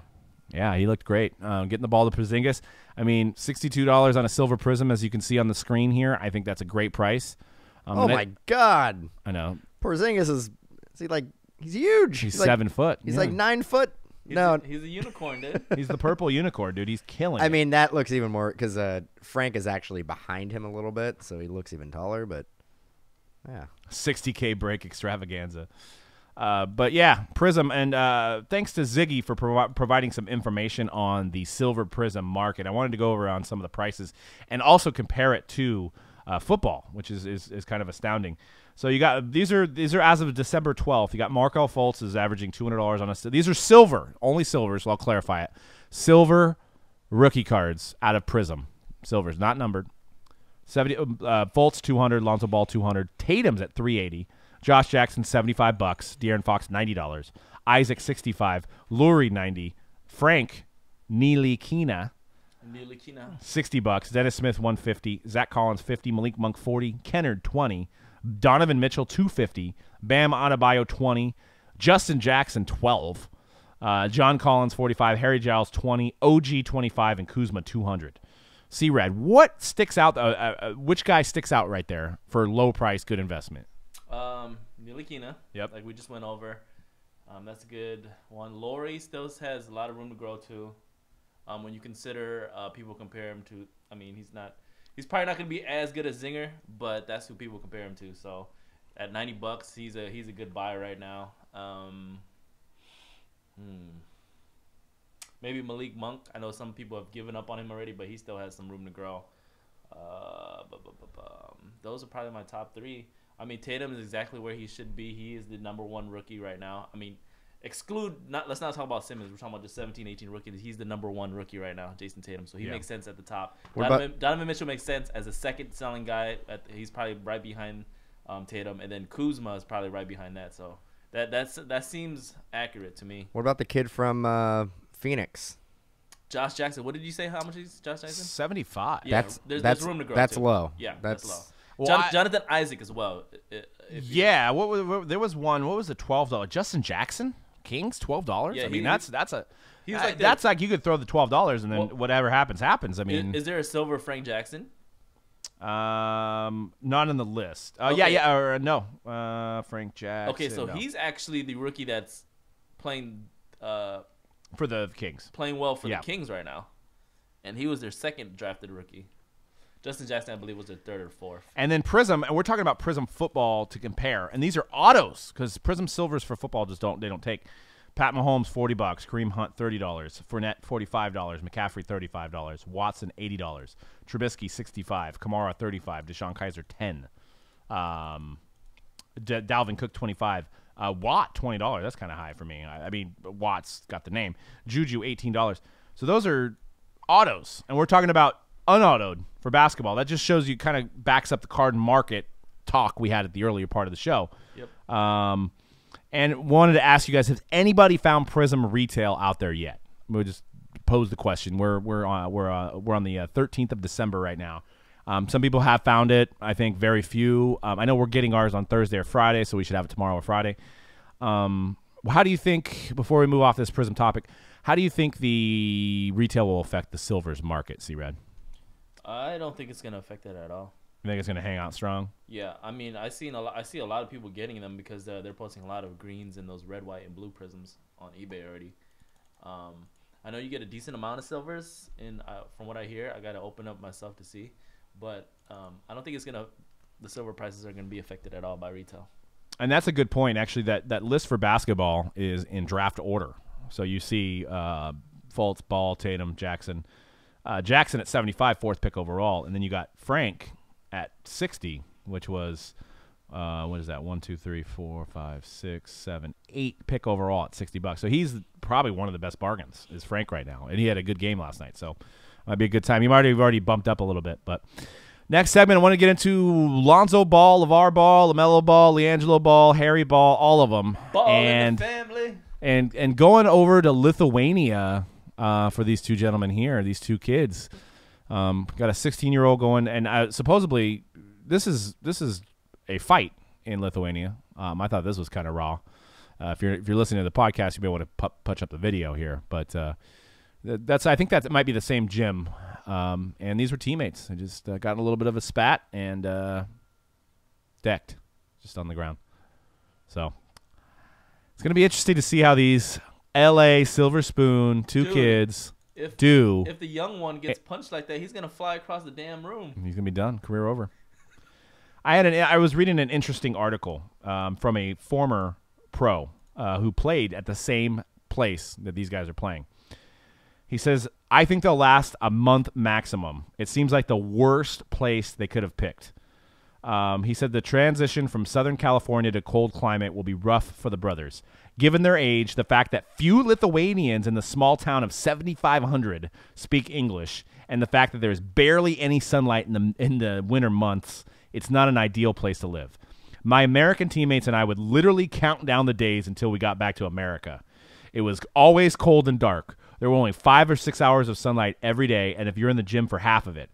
Yeah, he looked great. Getting the ball to Porzingis. I mean, $62 on a silver prism, as you can see on the screen here. I think that's a great price. Oh, my God. I know. Porzingis he's huge. He's 7 foot. He's like 9 foot. He's a unicorn, dude. He's the purple unicorn, dude. He's killing I it. mean, that looks even more because Frank is actually behind him a little bit, so he looks even taller, but yeah. 60K break extravaganza. But yeah, Prism, and thanks to Ziggy for providing some information on the silver Prism market. I wanted to go over on some of the prices and also compare it to football, which is kind of astounding. So you got these are as of December 12th. You got Markelle Fultz is averaging $200 on us. These are silver, only silver. So I'll clarify it. Silver rookie cards out of Prism, silvers, not numbered. 70 Fultz $200, Lonzo Ball $200, Tatum's at $380. Josh Jackson, $75. De'Aaron Fox, $90. Isaac, $65. Lurie, $90. Frank Ntilikina, $60. Dennis Smith, $150. Zach Collins, $50. Malik Monk, $40. Kennard, $20. Donovan Mitchell, $250. Bam Adebayo, $20. Justin Jackson, $12. John Collins, $45. Harry Giles, $20. OG, $25. And Kuzma, $200. C-Rad, what sticks out? Which guy sticks out right there for low price, good investment? Ntilikina. Yep. Like we just went over. That's a good one. Laurie still has a lot of room to grow too. When you consider people compare him to, I mean, he's probably not going to be as good as Zinger, but that's who people compare him to. So at $90, he's a good buy right now. Maybe Malik Monk. I know some people have given up on him already, but he still has some room to grow. Those are probably my top three. I mean, Tatum is exactly where he should be. He is the #1 rookie right now. I mean, let's not talk about Simmons. We're talking about the 17, 18 rookies. He's the #1 rookie right now, Jason Tatum. So he makes sense at the top. Donovan Mitchell makes sense as a second selling guy. He's probably right behind Tatum, and then Kuzma is probably right behind that. So that seems accurate to me. What about the kid from Phoenix? Josh Jackson. What did you say? How much is Josh Jackson? 75. Yeah, there's room to grow. That's too. low. Yeah, that's low. Well, Jonathan Isaac as well. Yeah, there was one. What was the $12? Justin Jackson, Kings, $12. Yeah, I mean, that's like that's like you could throw the $12 and then whatever happens. I mean, is there a silver Frank Jackson? Not on the list. Okay. No. Frank Jackson. Okay, so no. he's actually the rookie that's playing for the Kings, playing well for the Kings right now, and he was their second drafted rookie. Justin Jackson, I believe, was their third or fourth. And then Prism, and we're talking about Prism football to compare, and these are autos because Prism silvers for football don't take. Pat Mahomes $40, Kareem Hunt $30, Fournette $45, McCaffrey $35, Watson $80, Trubisky $65, Kamara $35, Deshaun Kaiser $10, Dalvin Cook $25, Watt $20. That's kind of high for me. I mean, Watt's got the name. Juju $18. So those are autos, and we're talking about unautoed for basketball. That just shows you, kind of backs up the card market talk we had at the earlier part of the show. Yep. And wanted to ask you guys, has anybody found Prism retail out there yet? We'll just pose the question. We're on the 13th of December right now. Some people have found it. I think very few. I know we're getting ours on Thursday or Friday, so we should have it tomorrow or Friday. How do you think, before we move off this Prism topic, how do you think the retail will affect the silvers market, C-Red? I don't think it's going to affect it at all. You think it's going to hang out strong? Yeah, I mean, I see a lot of people getting them because they're posting a lot of greens and those red, white, and blue prisms on eBay already. I know you get a decent amount of silvers, from what I hear. I got to open up myself to see, but I don't think the silver prices are going to be affected at all by retail. And that's a good point, actually. That list for basketball is in draft order, so you see Fultz, Ball, Tatum, Jackson. Jackson at 75, fourth pick overall, and then you got Frank at 60, which was what is that? 1, 2, 3, 4, 5, 6, 7, 8 pick overall at $60. So he's probably one of the best bargains, is Frank right now, and he had a good game last night, so might be a good time. He might have already bumped up a little bit, but next segment, I want to get into Lonzo Ball, LeVar Ball, LaMelo Ball, LiAngelo Ball, Harry Ball, all of them. Ball in the family. And going over to Lithuania for these two gentlemen here, these two kids. Got a 16-year-old going, and supposedly this is a fight in Lithuania. I thought this was kind of raw. If you're listening to the podcast, you may want to punch up the video here, but I think that might be the same gym. And these were teammates. They just got in a little bit of a spat and decked just on the ground. So it's going to be interesting to see how these L.A. Silver Spoon kids do. If the young one gets punched like that, he's going to fly across the damn room. He's going to be done. Career over. I was reading an interesting article from a former pro who played at the same place that these guys are playing. He says, I think they'll last a month maximum. It seems like the worst place they could have picked. He said the transition from Southern California to cold climate will be rough for the brothers. Given their age, the fact that few Lithuanians in the small town of 7,500 speak English, and the fact that there's barely any sunlight in the winter months, it's not an ideal place to live. My American teammates and I would literally count down the days until we got back to America. It was always cold and dark. There were only 5 or 6 hours of sunlight every day, and if you're in the gym for half of it.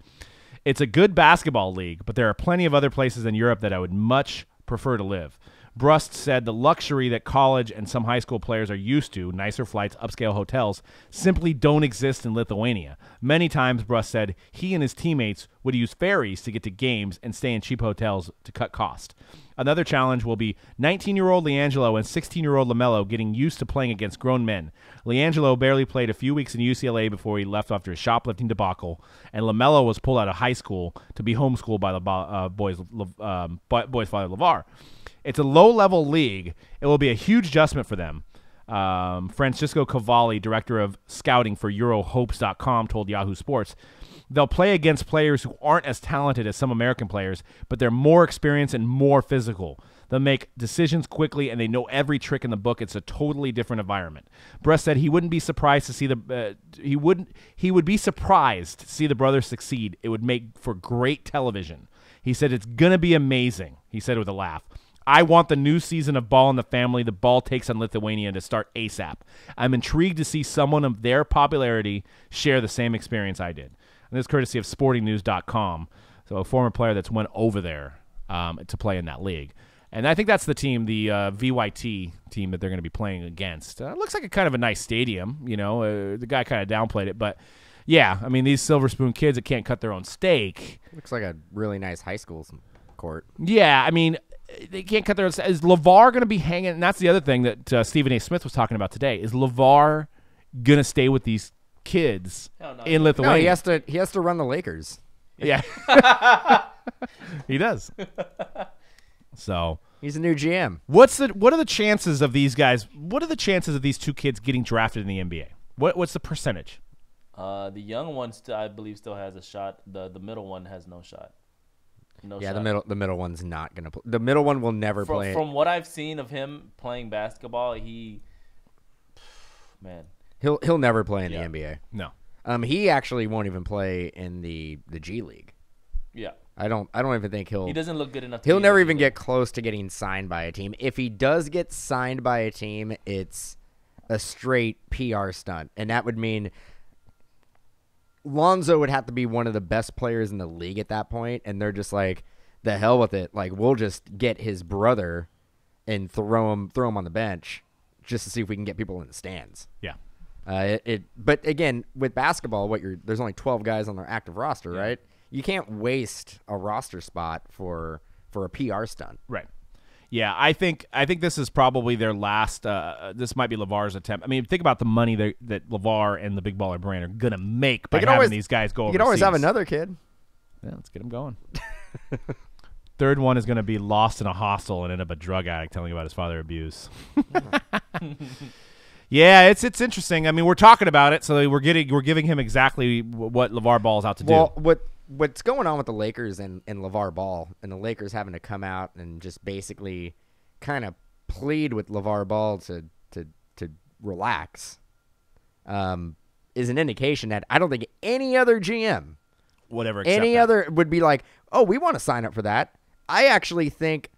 It's a good basketball league, but there are plenty of other places in Europe that I would much prefer to live. Brust said the luxury that college and some high school players are used to, nicer flights, upscale hotels, simply don't exist in Lithuania. Many times, Brust said, he and his teammates would use ferries to get to games and stay in cheap hotels to cut cost. Another challenge will be 19-year-old LiAngelo and 16-year-old LaMelo getting used to playing against grown men. LiAngelo barely played a few weeks in UCLA before he left after a shoplifting debacle, and LaMelo was pulled out of high school to be homeschooled by the boy's father, LeVar. It's a low-level league. It will be a huge adjustment for them. Francisco Cavalli, director of scouting for EuroHopes.com, told Yahoo Sports. They'll play against players who aren't as talented as some American players, but they're more experienced and more physical. They'll make decisions quickly, and they know every trick in the book. It's a totally different environment. Brest said he wouldn't be surprised to see he would be surprised to see the brothers succeed. It would make for great television. He said it's gonna be amazing. He said with a laugh. I want the new season of Ball in the Family, the Ball Takes on Lithuania, to start ASAP. I'm intrigued to see someone of their popularity share the same experience I did. And this is courtesy of sportingnews.com, so a former player that's went over there to play in that league. And I think that's the team, the VYT team that they're going to be playing against. Looks like a kind of a nice stadium, you know. The guy kind of downplayed it, but yeah, I mean, these Silver Spoon kids that can't cut their own steak. Looks like a really nice high school court. Yeah, I mean, they can't cut their own steak. Is LeVar going to be hanging? And that's the other thing that Stephen A. Smith was talking about today. Is LeVar going to stay with these kids in Lithuania? No, he has to run the Lakers. Yeah. He does. So he's a new GM. What are the chances of these guys? What are the chances of these two kids getting drafted in the NBA? What's the percentage? The young one, I believe, still has a shot. The middle one has no shot. Yeah, the middle one's not gonna play. The middle one will never play. From what I've seen of him playing basketball, he'll never play in the NBA. No. He actually won't even play in the G League. Yeah. I don't even think He doesn't look good enough. He'll never even get close to getting signed by a team. If he does get signed by a team, it's a straight PR stunt, and that would mean Lonzo would have to be one of the best players in the league at that point, and they're just like, the hell with it. Like, we'll just get his brother and throw him on the bench just to see if we can get people in the stands. Yeah. But again, with basketball, there's only 12 guys on their active roster, right? You can't waste a roster spot for a PR stunt. Right. Yeah, I think this is probably their last. This might be LeVar's attempt. I mean, think about the money that LeVar and the Big Baller brand are gonna make by having these guys go overseas. You could always have another kid. Yeah, let's get them going. Third one is gonna be lost in a hostel and end up a drug addict telling about his father abuse. Yeah, it's interesting. I mean, we're talking about it, so we're giving him exactly what LeVar Ball is out to do. Well, what's going on with the Lakers and LeVar Ball, and the Lakers having to come out and just basically kind of plead with LeVar Ball to relax, is an indication that I don't think any other GM, would be like, oh, we want to sign up for that. I actually think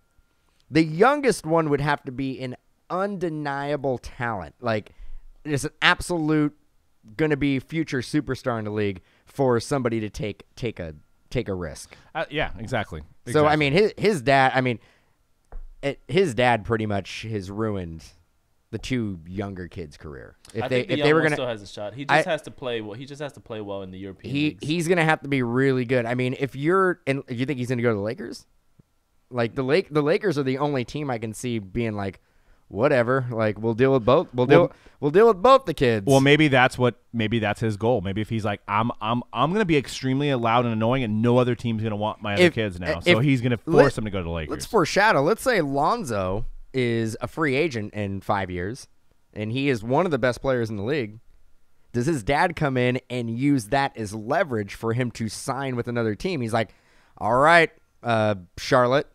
the youngest one would have to be an undeniable talent. Like, it's an absolute going to be future superstar in the league for somebody to take a risk. Yeah, exactly. So I mean, his dad. I mean, his dad pretty much has ruined the two younger kids' career. I think the young one still has a shot. He just has to play well. He just has to play well in the European leagues. He's gonna have to be really good. I mean, if you think he's gonna go to the Lakers, like the Lakers are the only team I can see being like, whatever. Like, we'll deal with both. We'll deal with both the kids. Well, maybe that's his goal. Maybe if he's like, I'm gonna be extremely loud and annoying, and no other team's gonna want my other kids now. So he's gonna force them to go to the Lakers. Let's foreshadow. Let's say Lonzo is a free agent in 5 years, and he is one of the best players in the league. Does his dad come in and use that as leverage for him to sign with another team? He's like, all right, Charlotte,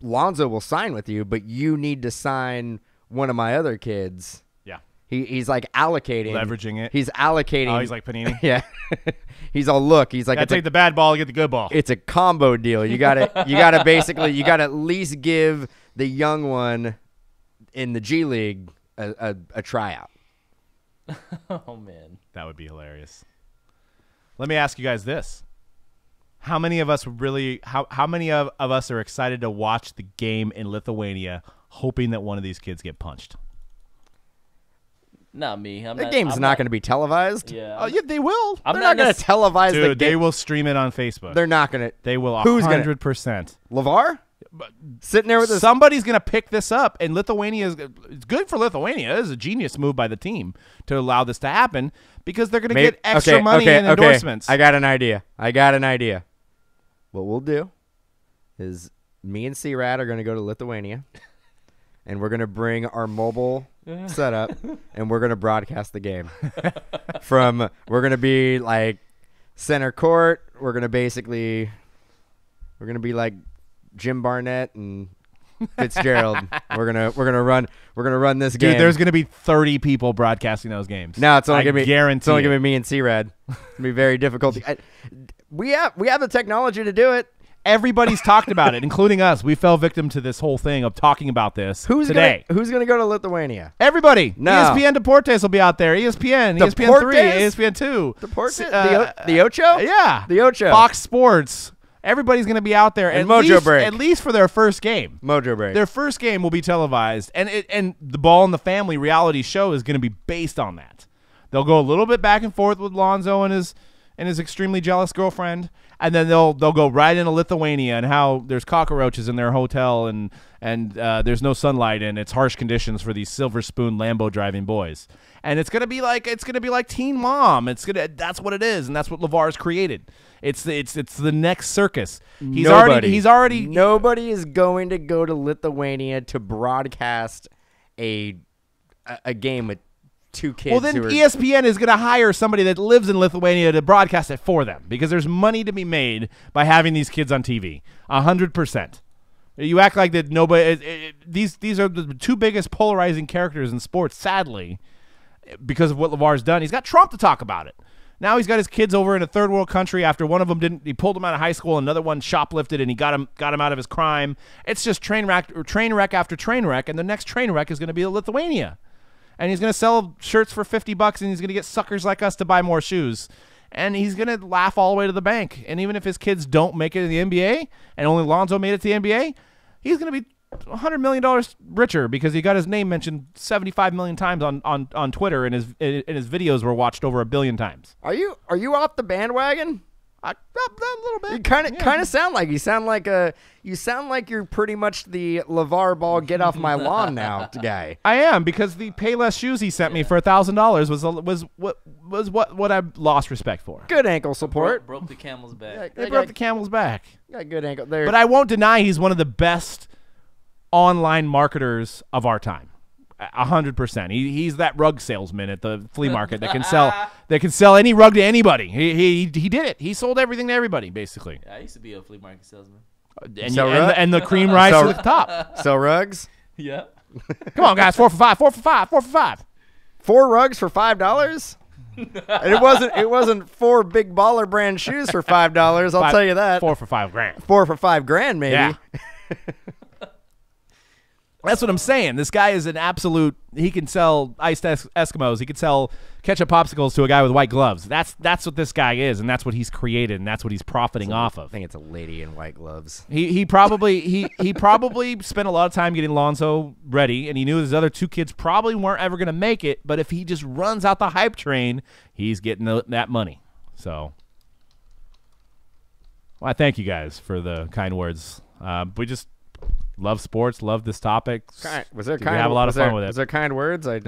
Lonzo will sign with you, but you need to sign one of my other kids. Yeah. He's like allocating. Leveraging it. He's allocating. Oh, he's like Panini? Yeah. He's all, look. He's like, gotta take the bad ball, get the good ball. It's a combo deal. You gotta at least give the young one in the G League a tryout. Oh, man. That would be hilarious. Let me ask you guys this. How many of us how many of us are excited to watch the game in Lithuania hoping that one of these kids get punched? Not me. The game's not going to be televised. Yeah. Yeah, they will. They're not going to televise the game. They will stream it on Facebook. They're not going to. They will. Who's 100%. LeVar? Sitting there with somebody's going to pick this up, and it's good for Lithuania. It is a genius move by the team to allow this to happen because they're going to get extra money and endorsements. I got an idea. What we'll do is me and C-Rad are going to go to Lithuania, and we're going to bring our mobile setup, and we're going to broadcast the game. We're going to be like center court. We're going to be like Jim Barnett and Fitzgerald. we're gonna run this game. Dude, there's gonna be 30 people broadcasting those games. No, it's only gonna be guarantee. It's only gonna be me and C-Rad. It's gonna be very difficult. We have the technology to do it. Everybody's talked about it, including us. We fell victim to this whole thing of talking about this today. Who's gonna go to Lithuania? Everybody. No. ESPN Deportes will be out there. ESPN 3, ESPN 2. The Ocho? Yeah. The Ocho. Fox Sports. Everybody's going to be out there and Mojo Break. At least for their first game. Mojo Break. Their first game will be televised, and the Ball in the Family reality show is going to be based on that. They'll go a little bit back and forth with Lonzo and his extremely jealous girlfriend, and then they'll go right into Lithuania and how there's cockroaches in their hotel and there's no sunlight and it's harsh conditions for these silver spoon Lambo driving boys. And it's gonna be like Teen Mom. That's what it is, and that's what LeVar's created. It's the next circus. Nobody is going to go to Lithuania to broadcast a game with two kids. Well, then ESPN is going to hire somebody that lives in Lithuania to broadcast it for them because there's money to be made by having these kids on TV. 100%. You act like that nobody. These are the two biggest polarizing characters in sports, sadly, because of what LeVar's done. He's got Trump to talk about it. Now he's got his kids over in a third world country after one of them didn't. He pulled him out of high school. Another one shoplifted, and he got him out of his crime. It's just train wreck after train wreck, and the next train wreck is going to be Lithuania. And he's going to sell shirts for $50, and he's going to get suckers like us to buy more shoes. And he's going to laugh all the way to the bank. And even if his kids don't make it in the NBA, and only Lonzo made it to the NBA, he's going to be $100 million richer because he got his name mentioned 75 million times on Twitter, and his videos were watched over 1 billion times. Are you off the bandwagon? A little bit. You kind of sound like you sound like you're pretty much the LeVar Ball get off my lawn now guy. I am, because the Payless shoes he sent me for $1,000 was what I lost respect for. Good ankle support. Broke the camel's back. They broke the camel's back. Got good ankle there. But I won't deny he's one of the best online marketers of our time. 100%. He's that rug salesman at the flea market that can sell any rug to anybody. He did it. He sold everything to everybody, basically. Yeah, I used to be a flea market salesman. And the cream rice to the top. Sell rugs? Yeah. Come on, guys. 4 for 5. 4 for 5. 4 for 5. 4 rugs for $5? And it wasn't 4 big baller brand shoes for $5. I'll tell you that. 4 for $5 grand. 4 for $5 grand, maybe. Yeah. That's what I'm saying. This guy is an absolute. He can sell iced Eskimos. He can sell ketchup popsicles to a guy with white gloves. That's what this guy is, and that's what he's created, and that's what he's profiting off of. I think it's a lady in white gloves. He probably spent a lot of time getting Lonzo ready, and he knew his other two kids probably weren't ever going to make it. But if he just runs out the hype train, he's getting that money. So, well, I thank you guys for the kind words. We just. Love sports. Love this topic. Was there we have a lot of fun with it. Was there kind words? I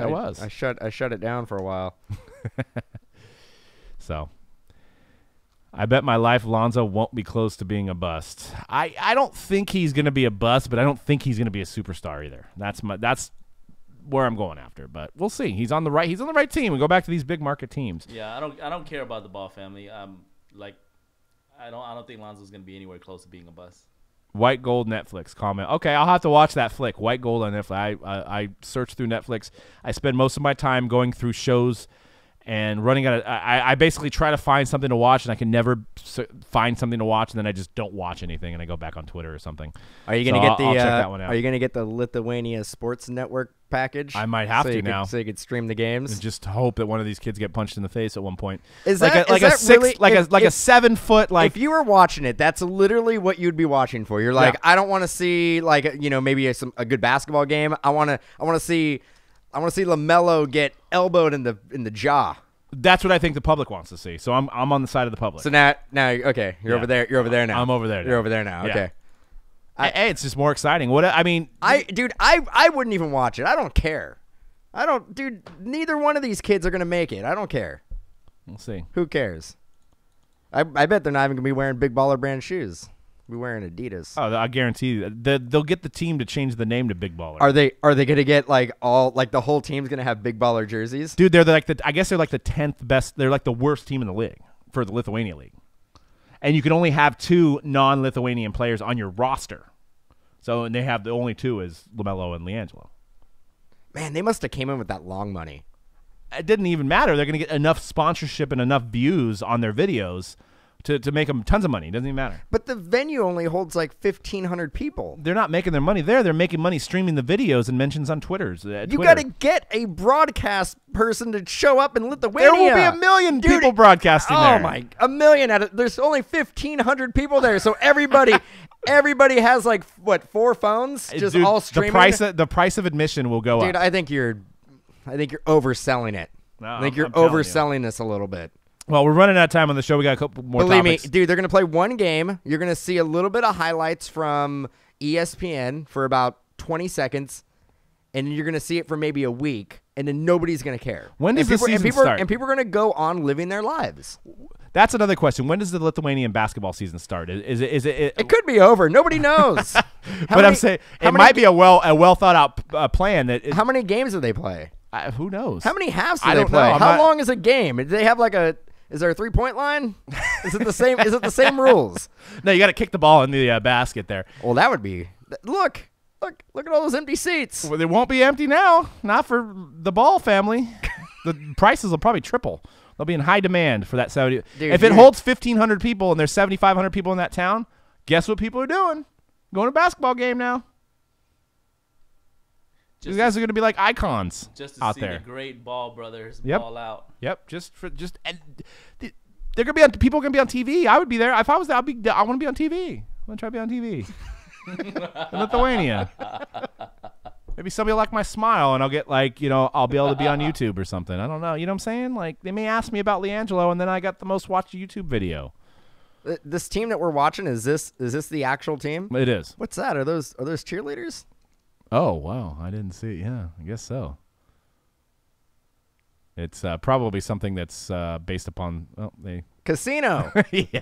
shut it down for a while. So, I bet my life Lonzo won't be close to being a bust. I don't think he's going to be a bust, but I don't think he's going to be a superstar either. That's where I'm going after. But we'll see. He's on the right team. We go back to these big market teams. Yeah, I don't care about the Ball family. I don't think Lonzo's going to be anywhere close to being a bust. White Gold Netflix comment. Okay, I'll have to watch that flick. White Gold on Netflix. I search through Netflix. I spend most of my time going through shows and running out of. I basically try to find something to watch, and I can never find something to watch, and then I just don't watch anything, and I go back on Twitter or something. Are you gonna I'll check that one out. Are you gonna get the Lithuania Sports Network package? I might have to now, so you could stream the games. And just hope that one of these kids get punched in the face at one point. Is like that a 7 foot like? If you were watching it, that's literally what you'd be watching for. You're like, I don't want to see maybe a good basketball game. I want to see LaMelo get elbowed in the jaw. That's what I think the public wants to see. So I'm on the side of the public. So now okay, you're over there. You're over there now. I'm over there. You're over there now. Yeah. Okay. Hey, it's just more exciting. I wouldn't even watch it. I don't care. Dude, neither one of these kids are going to make it. I don't care. We'll see. Who cares? I bet they're not even going to be wearing Big Baller Brand shoes. They'll be wearing Adidas. Oh, I guarantee you. They'll get the team to change the name to Big Baller. Are they going to get the whole team's going to have Big Baller jerseys? Dude, I guess they're like the 10th best. They're like the worst team in the league for the Lithuania League. And you can only have 2 non-Lithuanian players on your roster. So, and they have the only 2 is LaMelo and LiAngelo. Man, they must have came in with that long money. It didn't even matter. They're going to get enough sponsorship and enough views on their videos to make them tons of money. It doesn't even matter. But the venue only holds like 1,500 people. They're not making their money there. They're making money streaming the videos and mentions on Twitter. You got to get a broadcast person to show up in Lithuania. There will be 1 million people broadcasting there. Oh, my. 1 million. There's only 1,500 people there. So everybody has like, what, 4 phones? Just all streaming? The price of admission will go up. Dude, I think you're overselling it. No, I think you're overselling this a little bit. Well, we're running out of time on the show. We got a couple more topics. Believe me, dude, they're going to play one game. You're going to see a little bit of highlights from ESPN for about 20 seconds, and you're going to see it for maybe a week, and then nobody's going to care. When does the season start? And people are going to go on living their lives. That's another question. When does the Lithuanian basketball season start? Is it? It could be over. Nobody knows. I'm saying it might be a well thought out plan. How many games do they play? Who knows? How many halves do they play? How long is a game? Do they have like a? Is there a 3-point line? Is it the same? Is it the same rules? No, you got to kick the ball in the basket there. Well, that would be. Look at all those empty seats. Well, they won't be empty now. Not for the Ball family. The prices will probably triple. They'll be in high demand for that 70. Dude, if it holds 1,500 people and there's 7,500 people in that town, guess what people are doing? Going to a basketball game now. These guys are going to be like icons just to out see there. The great Ball brothers ball out. Yep. And they're gonna be on. People are gonna be on TV. I would be there if I was there. I want to be on TV. I want to try to be on TV in Lithuania. Maybe somebody will like my smile, and I'll get I'll be able to be on YouTube or something. I don't know. You know what I'm saying? Like they may ask me about LiAngelo, and then I got the most watched YouTube video. This team that we're watching is this the actual team? It is. What's that? Are those cheerleaders? Oh, wow. I didn't see it. Yeah, I guess so. It's probably something that's based upon Casino. Yeah.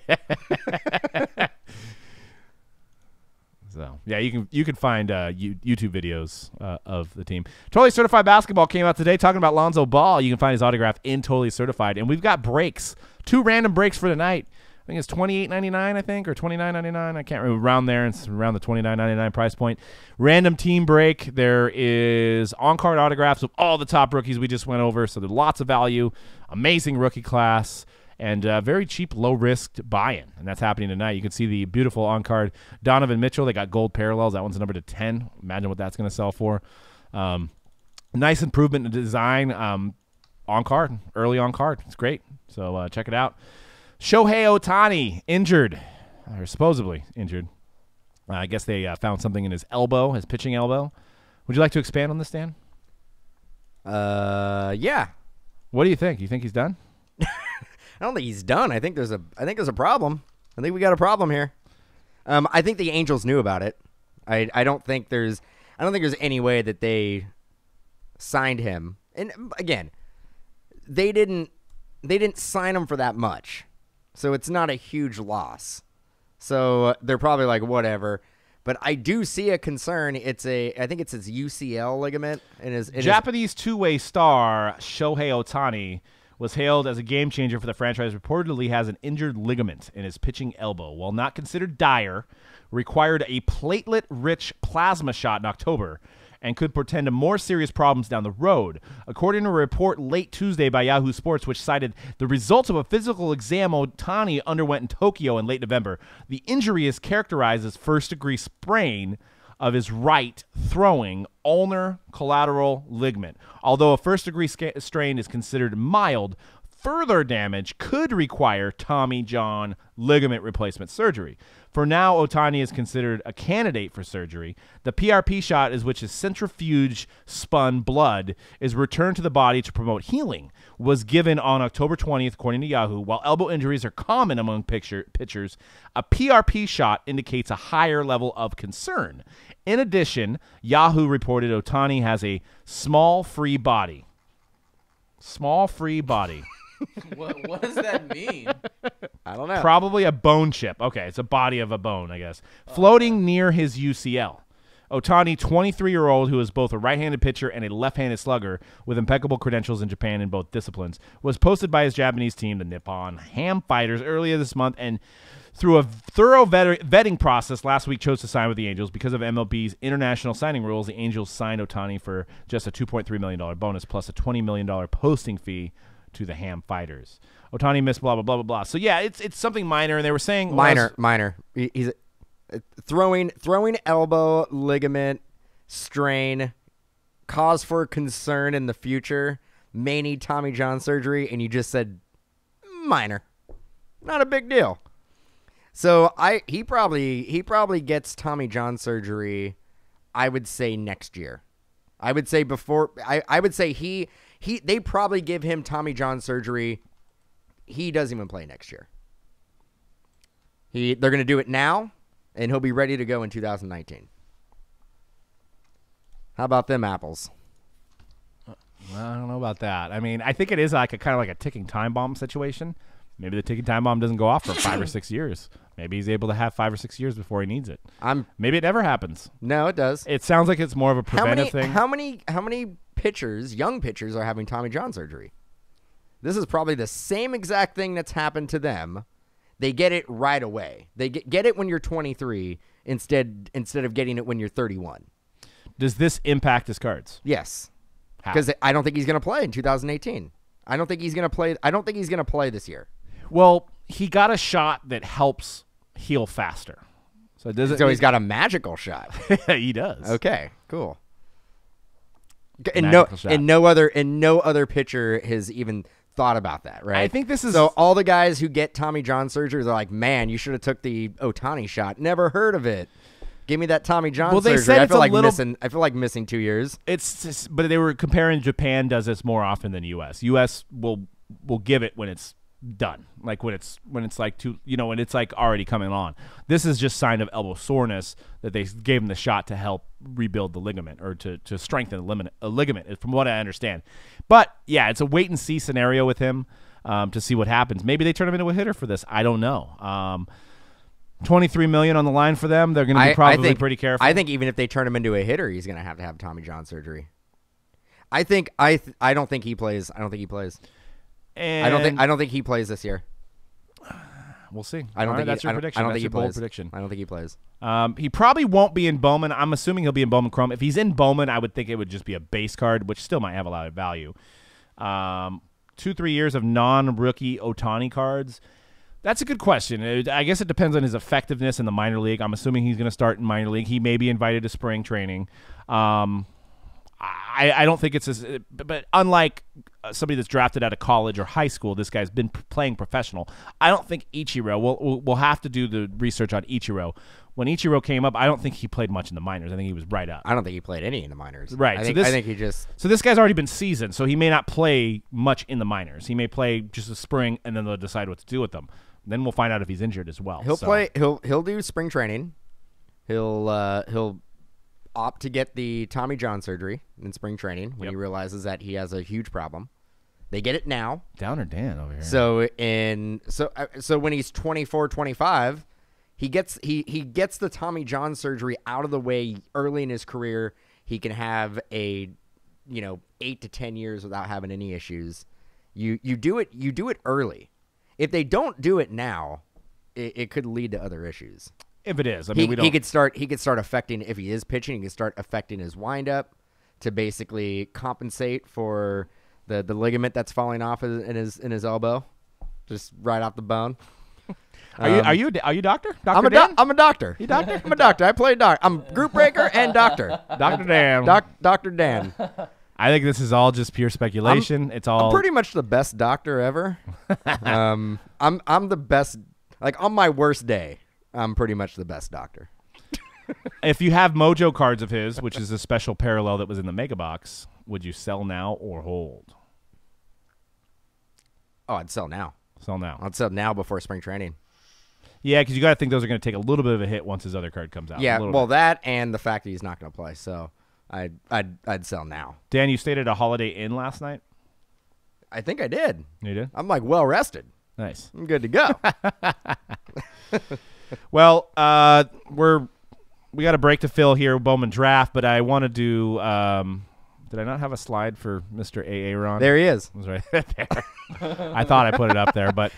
So, yeah, you can find YouTube videos of the team. Totally Certified Basketball came out today talking about Lonzo Ball. You can find his autograph in Totally Certified. And we've got breaks, 2 random breaks for tonight. I think it's $28.99, I think, or $29.99. I can't remember. Around there, it's around the $29.99 price point. Random team break. There is on-card autographs of all the top rookies we just went over, so there's lots of value. Amazing rookie class. and very cheap, low-risk buy-in, and that's happening tonight. You can see the beautiful on-card Donovan Mitchell. They got gold parallels. That one's numbered to 10. Imagine what that's going to sell for. Nice improvement in design on-card, early on-card. It's great, so check it out. Shohei Ohtani, injured, or supposedly injured. I guess they found something in his elbow, his pitching elbow. Would you like to expand on this, Dan? Yeah. What do you think? You think he's done? I don't think he's done. I think there's a problem. I think we got a problem here. I think the Angels knew about it. I don't think there's any way that they signed him. And again, they didn't sign him for that much. So it's not a huge loss. So they're probably like, whatever. But I do see a concern. I think it's his UCL ligament. Japanese two-way star Shohei Ohtani was hailed as a game changer for the franchise. Reportedly has an injured ligament in his pitching elbow. While not considered dire, required a platelet-rich plasma shot in October and could portend to more serious problems down the road. According to a report late Tuesday by Yahoo Sports, which cited the results of a physical exam Ohtani underwent in Tokyo in late November, the injury is characterized as first-degree sprain of his right throwing ulnar collateral ligament. Although a first-degree strain is considered mild, further damage could require Tommy John ligament replacement surgery. For now, Ohtani is considered a candidate for surgery. The PRP shot, is which is centrifuge-spun blood, is returned to the body to promote healing, was given on October 20th, according to Yahoo. While elbow injuries are common among pitchers, a PRP shot indicates a higher level of concern. In addition, Yahoo reported Ohtani has a small free body. Small free body. What does that mean? I don't know. Probably a bone chip. Okay, it's a body of a bone, I guess. Floating near his UCL. Ohtani, 23-year-old, who is both a right-handed pitcher and a left-handed slugger with impeccable credentials in Japan in both disciplines, was posted by his Japanese team, the Nippon Ham Fighters, earlier this month, and through a thorough vetting process last week chose to sign with the Angels. Because of MLB's international signing rules, the Angels signed Ohtani for just a $2.3 million bonus plus a $20 million posting fee to the Ham Fighters. Ohtani missed blah, blah, blah, blah, blah. So, yeah, it's something minor, and they were saying... Minor. He's throwing elbow ligament strain, cause for concern in the future, may need Tommy John surgery, and you just said minor. Not a big deal. So he probably gets Tommy John surgery, I would say next year. I would say before... I would say they probably give him Tommy John surgery. He doesn't even play next year. They're going to do it now, and he'll be ready to go in 2019. How about them apples? Well, I don't know about that. I mean, I think it is like a kind of like a ticking time bomb situation. Maybe the ticking time bomb doesn't go off for 5 or 6 years. Maybe he's able to have 5 or 6 years before he needs it. Maybe it never happens. No, it does. It sounds like it's more of a preventive thing. How many pitchers, young pitchers, are having Tommy John surgery? This is probably the same exact thing that's happened to them. They get it right away. They get it when you're 23 instead of getting it when you're 31. Does this impact his cards? Yes. Because I don't think he's going to play in 2018. I don't think he's going to play. I don't think he's going to play this year. Well, he got a shot that helps heal faster. So he's got a magical shot. He does. Okay, cool. And no other pitcher has even thought about that, right? I think this is so. All the guys who get Tommy John surgery, they're like, "Man, you should have took the Ohtani shot. Never heard of it. Give me that Tommy John surgery." They said I feel like missing 2 years. But they were comparing Japan does this more often than U.S. U.S. will give it when it's done, like when it's like when it's like already coming on. This is just sign of elbow soreness that they gave him the shot to help rebuild the ligament or to strengthen a ligament, from what I understand. But yeah, it's a wait and see scenario with him to see what happens. Maybe they turn him into a hitter for this. I don't know. $23 million on the line for them. They're going to be probably pretty careful. I think even if they turn him into a hitter, he's going to have Tommy John surgery. I don't think he plays. And I don't think he plays this year. We'll see. That's your prediction. I don't that's think your he plays. bold prediction. I don't think he plays. He probably won't be in Bowman. I'm assuming he'll be in Bowman Chrome. If he's in Bowman, I would think it would just be a base card, which still might have a lot of value. 2-3 years of non-rookie Ohtani cards? That's a good question. I guess it depends on his effectiveness in the minor league. I'm assuming he's going to start in minor league. He may be invited to spring training. I don't think it's as – but unlike somebody that's drafted out of college or high school, this guy's been playing professional. I don't think Ichiro – we'll have to do the research on Ichiro. When Ichiro came up, I don't think he played much in the minors. I think he was right up. I don't think he played any in the minors. Right. I think he just – So this guy's already been seasoned, so he may not play much in the minors. He may play just a spring, and then they'll decide what to do with them. Then we'll find out if he's injured as well. He'll play. He'll do spring training. He'll opt to get the Tommy John surgery in spring training when he realizes that he has a huge problem. They get it now. Downer Dan over here. So when he's 24, 25, he gets the Tommy John surgery out of the way early in his career. He can have 8 to 10 years without having any issues. You do it early. If they don't do it now, it could lead to other issues. If it is, I mean, he could start affecting, if he is pitching, he could start affecting his windup to basically compensate for the ligament that's falling off in his elbow, just right off the bone. Are you a doctor? I'm a doctor. You doctor? I'm a doctor. I play doctor. I'm group breaker and doctor. Dr. Dan. Dr. Dan. I think this is all just pure speculation. I'm pretty much the best doctor ever. I'm the best. Like on my worst day, I'm pretty much the best doctor. If you have Mojo cards of his, which is a special parallel that was in the Mega Box, would you sell now or hold? Oh, I'd sell now. Sell now. I'd sell now before spring training. Yeah, because you got to think those are going to take a little bit of a hit once his other card comes out. Yeah, well, that and the fact that he's not going to play. So I'd sell now. Dan, you stayed at a Holiday Inn last night? I think I did. You did? I'm like well rested. Nice. I'm good to go. Well, we got a break to fill here, Bowman Draft, but I want to do did I not have a slide for Mr. Aaron? There he is. It was right there. I thought I put it up there, but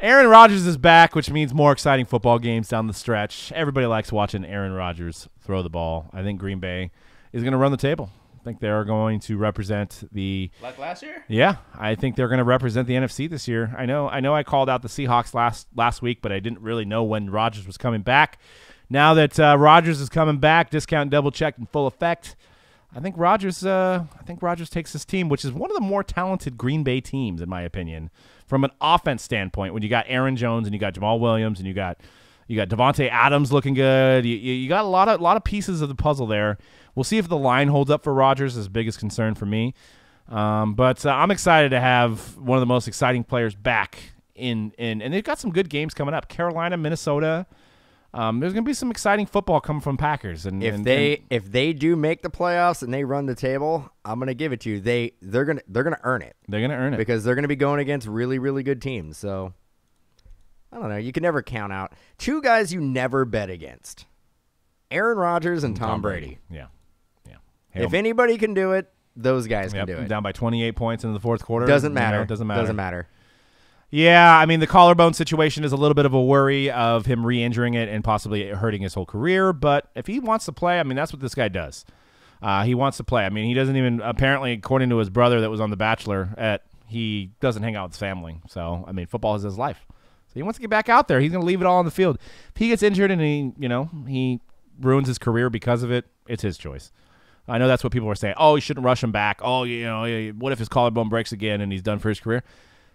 Aaron Rodgers is back, which means more exciting football games down the stretch. Everybody likes watching Aaron Rodgers throw the ball. I think Green Bay is going to run the table. I think they're going to represent the – Like last year? Yeah, I think they're going to represent the NFC this year. I know I called out the Seahawks last week, but I didn't really know when Rodgers was coming back. Now that Rodgers is coming back, discount double checked in full effect, I think Rodgers takes this team, which is one of the more talented Green Bay teams, in my opinion, from an offense standpoint. When you got Aaron Jones and you got Jamal Williams and you got Devontae Adams looking good, you got a lot of pieces of the puzzle there. We'll see if the line holds up for Rodgers. Is the biggest concern for me. But I'm excited to have one of the most exciting players back and they've got some good games coming up. Carolina, Minnesota. There's going to be some exciting football coming from Packers. And if they do make the playoffs and they run the table, I'm going to give it to you. They're going to earn it. They're going to earn it because they're going to be going against really, really good teams. So I don't know. You can never count out two guys you never bet against: Aaron Rodgers and Tom Brady. Yeah. If anybody can do it, those guys can do it. Down by 28 points in the fourth quarter. Doesn't matter. Doesn't matter. Yeah, I mean, the collarbone situation is a little bit of a worry of him re-injuring it and possibly hurting his whole career. But if he wants to play, I mean, that's what this guy does. He wants to play. I mean, he doesn't even, apparently, according to his brother that was on The Bachelor, he doesn't hang out with his family. So, I mean, football is his life. So he wants to get back out there. He's going to leave it all on the field. If he gets injured and he ruins his career because of it, it's his choice. I know that's what people are saying. Oh, you shouldn't rush him back. Oh, what if his collarbone breaks again and he's done for his career?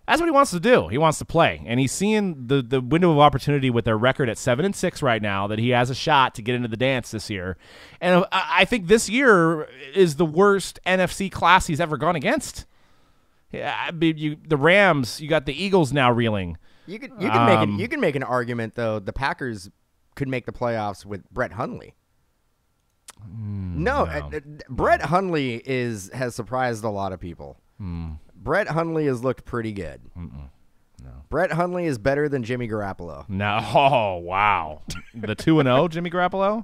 That's what he wants to do. He wants to play, and he's seeing the window of opportunity with their record at 7-6 right now that he has a shot to get into the dance this year. And I think this year is the worst NFC class he's ever gone against. Yeah, the Rams, you got the Eagles now reeling. You can make an argument though. The Packers could make the playoffs with Brett Hundley. No. Brett Hundley has surprised a lot of people. Brett Hundley has looked pretty good. No. Brett Hundley is better than Jimmy Garoppolo. No. Oh, wow. The 2-0 Jimmy Garoppolo?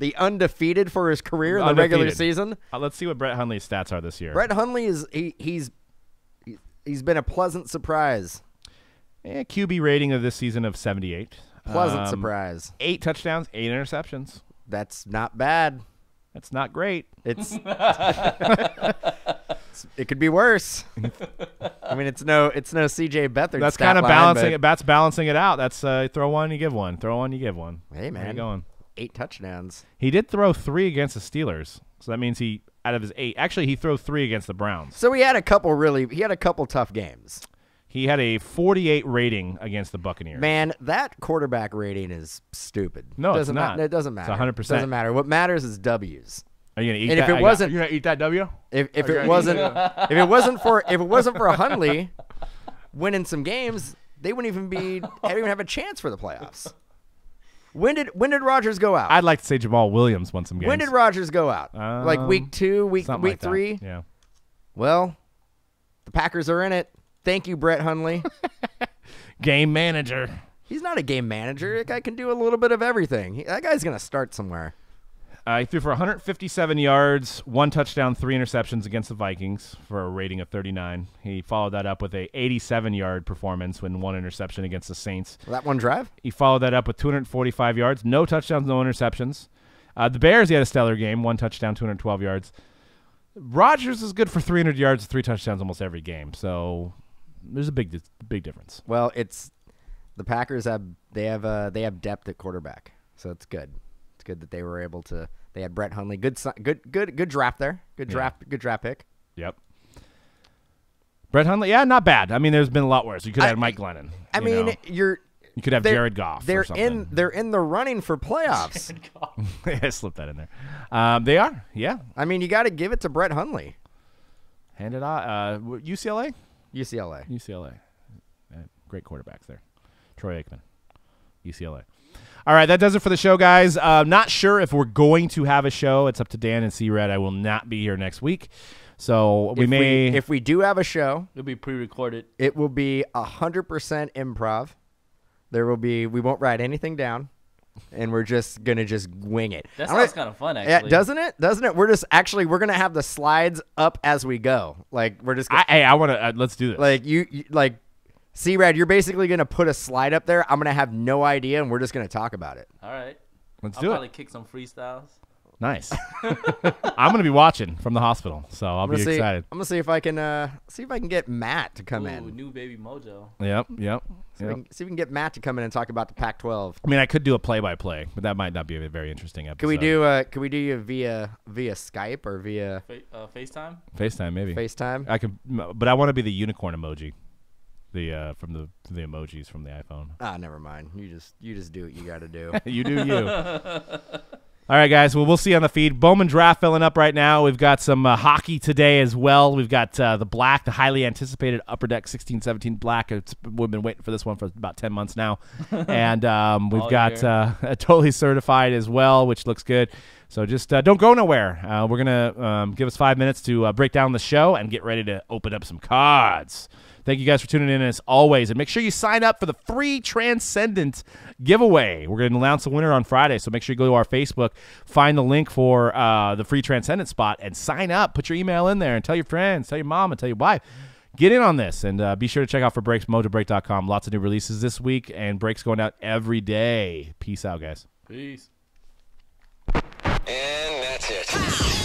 The undefeated for his career in the regular season. Let's see what Brett Hundley's stats are this year. Brett Hundley he's been a pleasant surprise. QB rating of this season of 78. Pleasant surprise. 8 touchdowns, 8 interceptions. That's not bad. That's not great. It could be worse. I mean, it's no CJ Beathard. That's kind of balancing it. That's balancing it out. That's throw one, you give one. Throw one, you give one. Hey, man. Where you going? 8 touchdowns. He did throw 3 against the Steelers, so that means he out of his 8. Actually, he threw 3 against the Browns. So he had a couple tough games. He had a 48 rating against the Buccaneers. Man, that quarterback rating is stupid. No, it's not. It doesn't matter. It's 100%. Doesn't matter. What matters is W's. Are you gonna eat And that? if it wasn't, you're gonna eat that W. if it wasn't for Hundley winning some games, they wouldn't even have a chance for the playoffs. When did Rodgers go out? I'd like to say Jamal Williams won some games. When did Rodgers go out? Like week 2, week like 3? that. Yeah. Well, the Packers are in it. Thank you, Brett Hundley. Game manager. He's not a game manager. That guy can do a little bit of everything. That guy's going to start somewhere. He threw for 157 yards, 1 touchdown, 3 interceptions against the Vikings for a rating of 39. He followed that up with a 87-yard performance with 1 interception against the Saints. That one drive? He followed that up with 245 yards, no touchdowns, no interceptions. The Bears, he had a stellar game, 1 touchdown, 212 yards. Rodgers is good for 300 yards, 3 touchdowns almost every game. So there's a big difference. Well, it's the Packers have depth at quarterback, so it's good. It's good that they were able to. They had Brett Hundley. Good draft there. Good draft pick. Yep. Brett Hundley, yeah, not bad. I mean, there's been a lot worse. You could have Mike Glennon. You could have Jared Goff. They're or something. they're in the running for playoffs. I slipped that in there. They are, yeah. I mean, you got to give it to Brett Hundley. Hand it on. UCLA. UCLA. Great quarterbacks there. Troy Aikman. UCLA. All right, that does it for the show, guys. Not sure if we're going to have a show. It's up to Dan and C-Red. I will not be here next week. So if we do have a show, it'll be pre-recorded. It will be 100% improv. We won't write anything down, and we're just gonna wing it. That sounds kind of fun, actually. Yeah, doesn't it? We're gonna have the slides up as we go. Like we're just. I want to. Let's do this. Like you like. C-Rad, you're basically going to put a slide up there. I'm going to have no idea, and we're just going to talk about it. All right. Let's I'll do it. probably kick some freestyles. Nice. I'm going to be watching from the hospital, so I'll be excited. I'm going to see if I can get Matt to come in. New baby Mojo. Yep. See if we can get Matt to come in and talk about the Pac-12. I mean, I could do a play-by-play, but that might not be a very interesting episode. Could we do you via Skype or via FaceTime? FaceTime, maybe. FaceTime? I could, but I want to be the unicorn emoji. From the emojis from the iPhone. Never mind. You just do what you got to do. You do you. All right, guys. Well, we'll see you on the feed. Bowman draft filling up right now. We've got some hockey today as well. We've got the black, the highly anticipated Upper Deck 16-17 black. We've been waiting for this one for about 10 months now. And we've got a totally certified as well, which looks good. So just don't go nowhere. We're going to give us 5 minutes to break down the show and get ready to open up some cards. Thank you guys for tuning in as always. And make sure you sign up for the free Transcendent giveaway. We're going to announce the winner on Friday, so make sure you go to our Facebook, find the link for the free Transcendent spot, and sign up. Put your email in there and tell your friends, tell your mom, and tell your wife. Get in on this, and be sure to check out for breaks, mojobreak.com. Lots of new releases this week, and breaks going out every day. Peace out, guys. Peace. And that's it.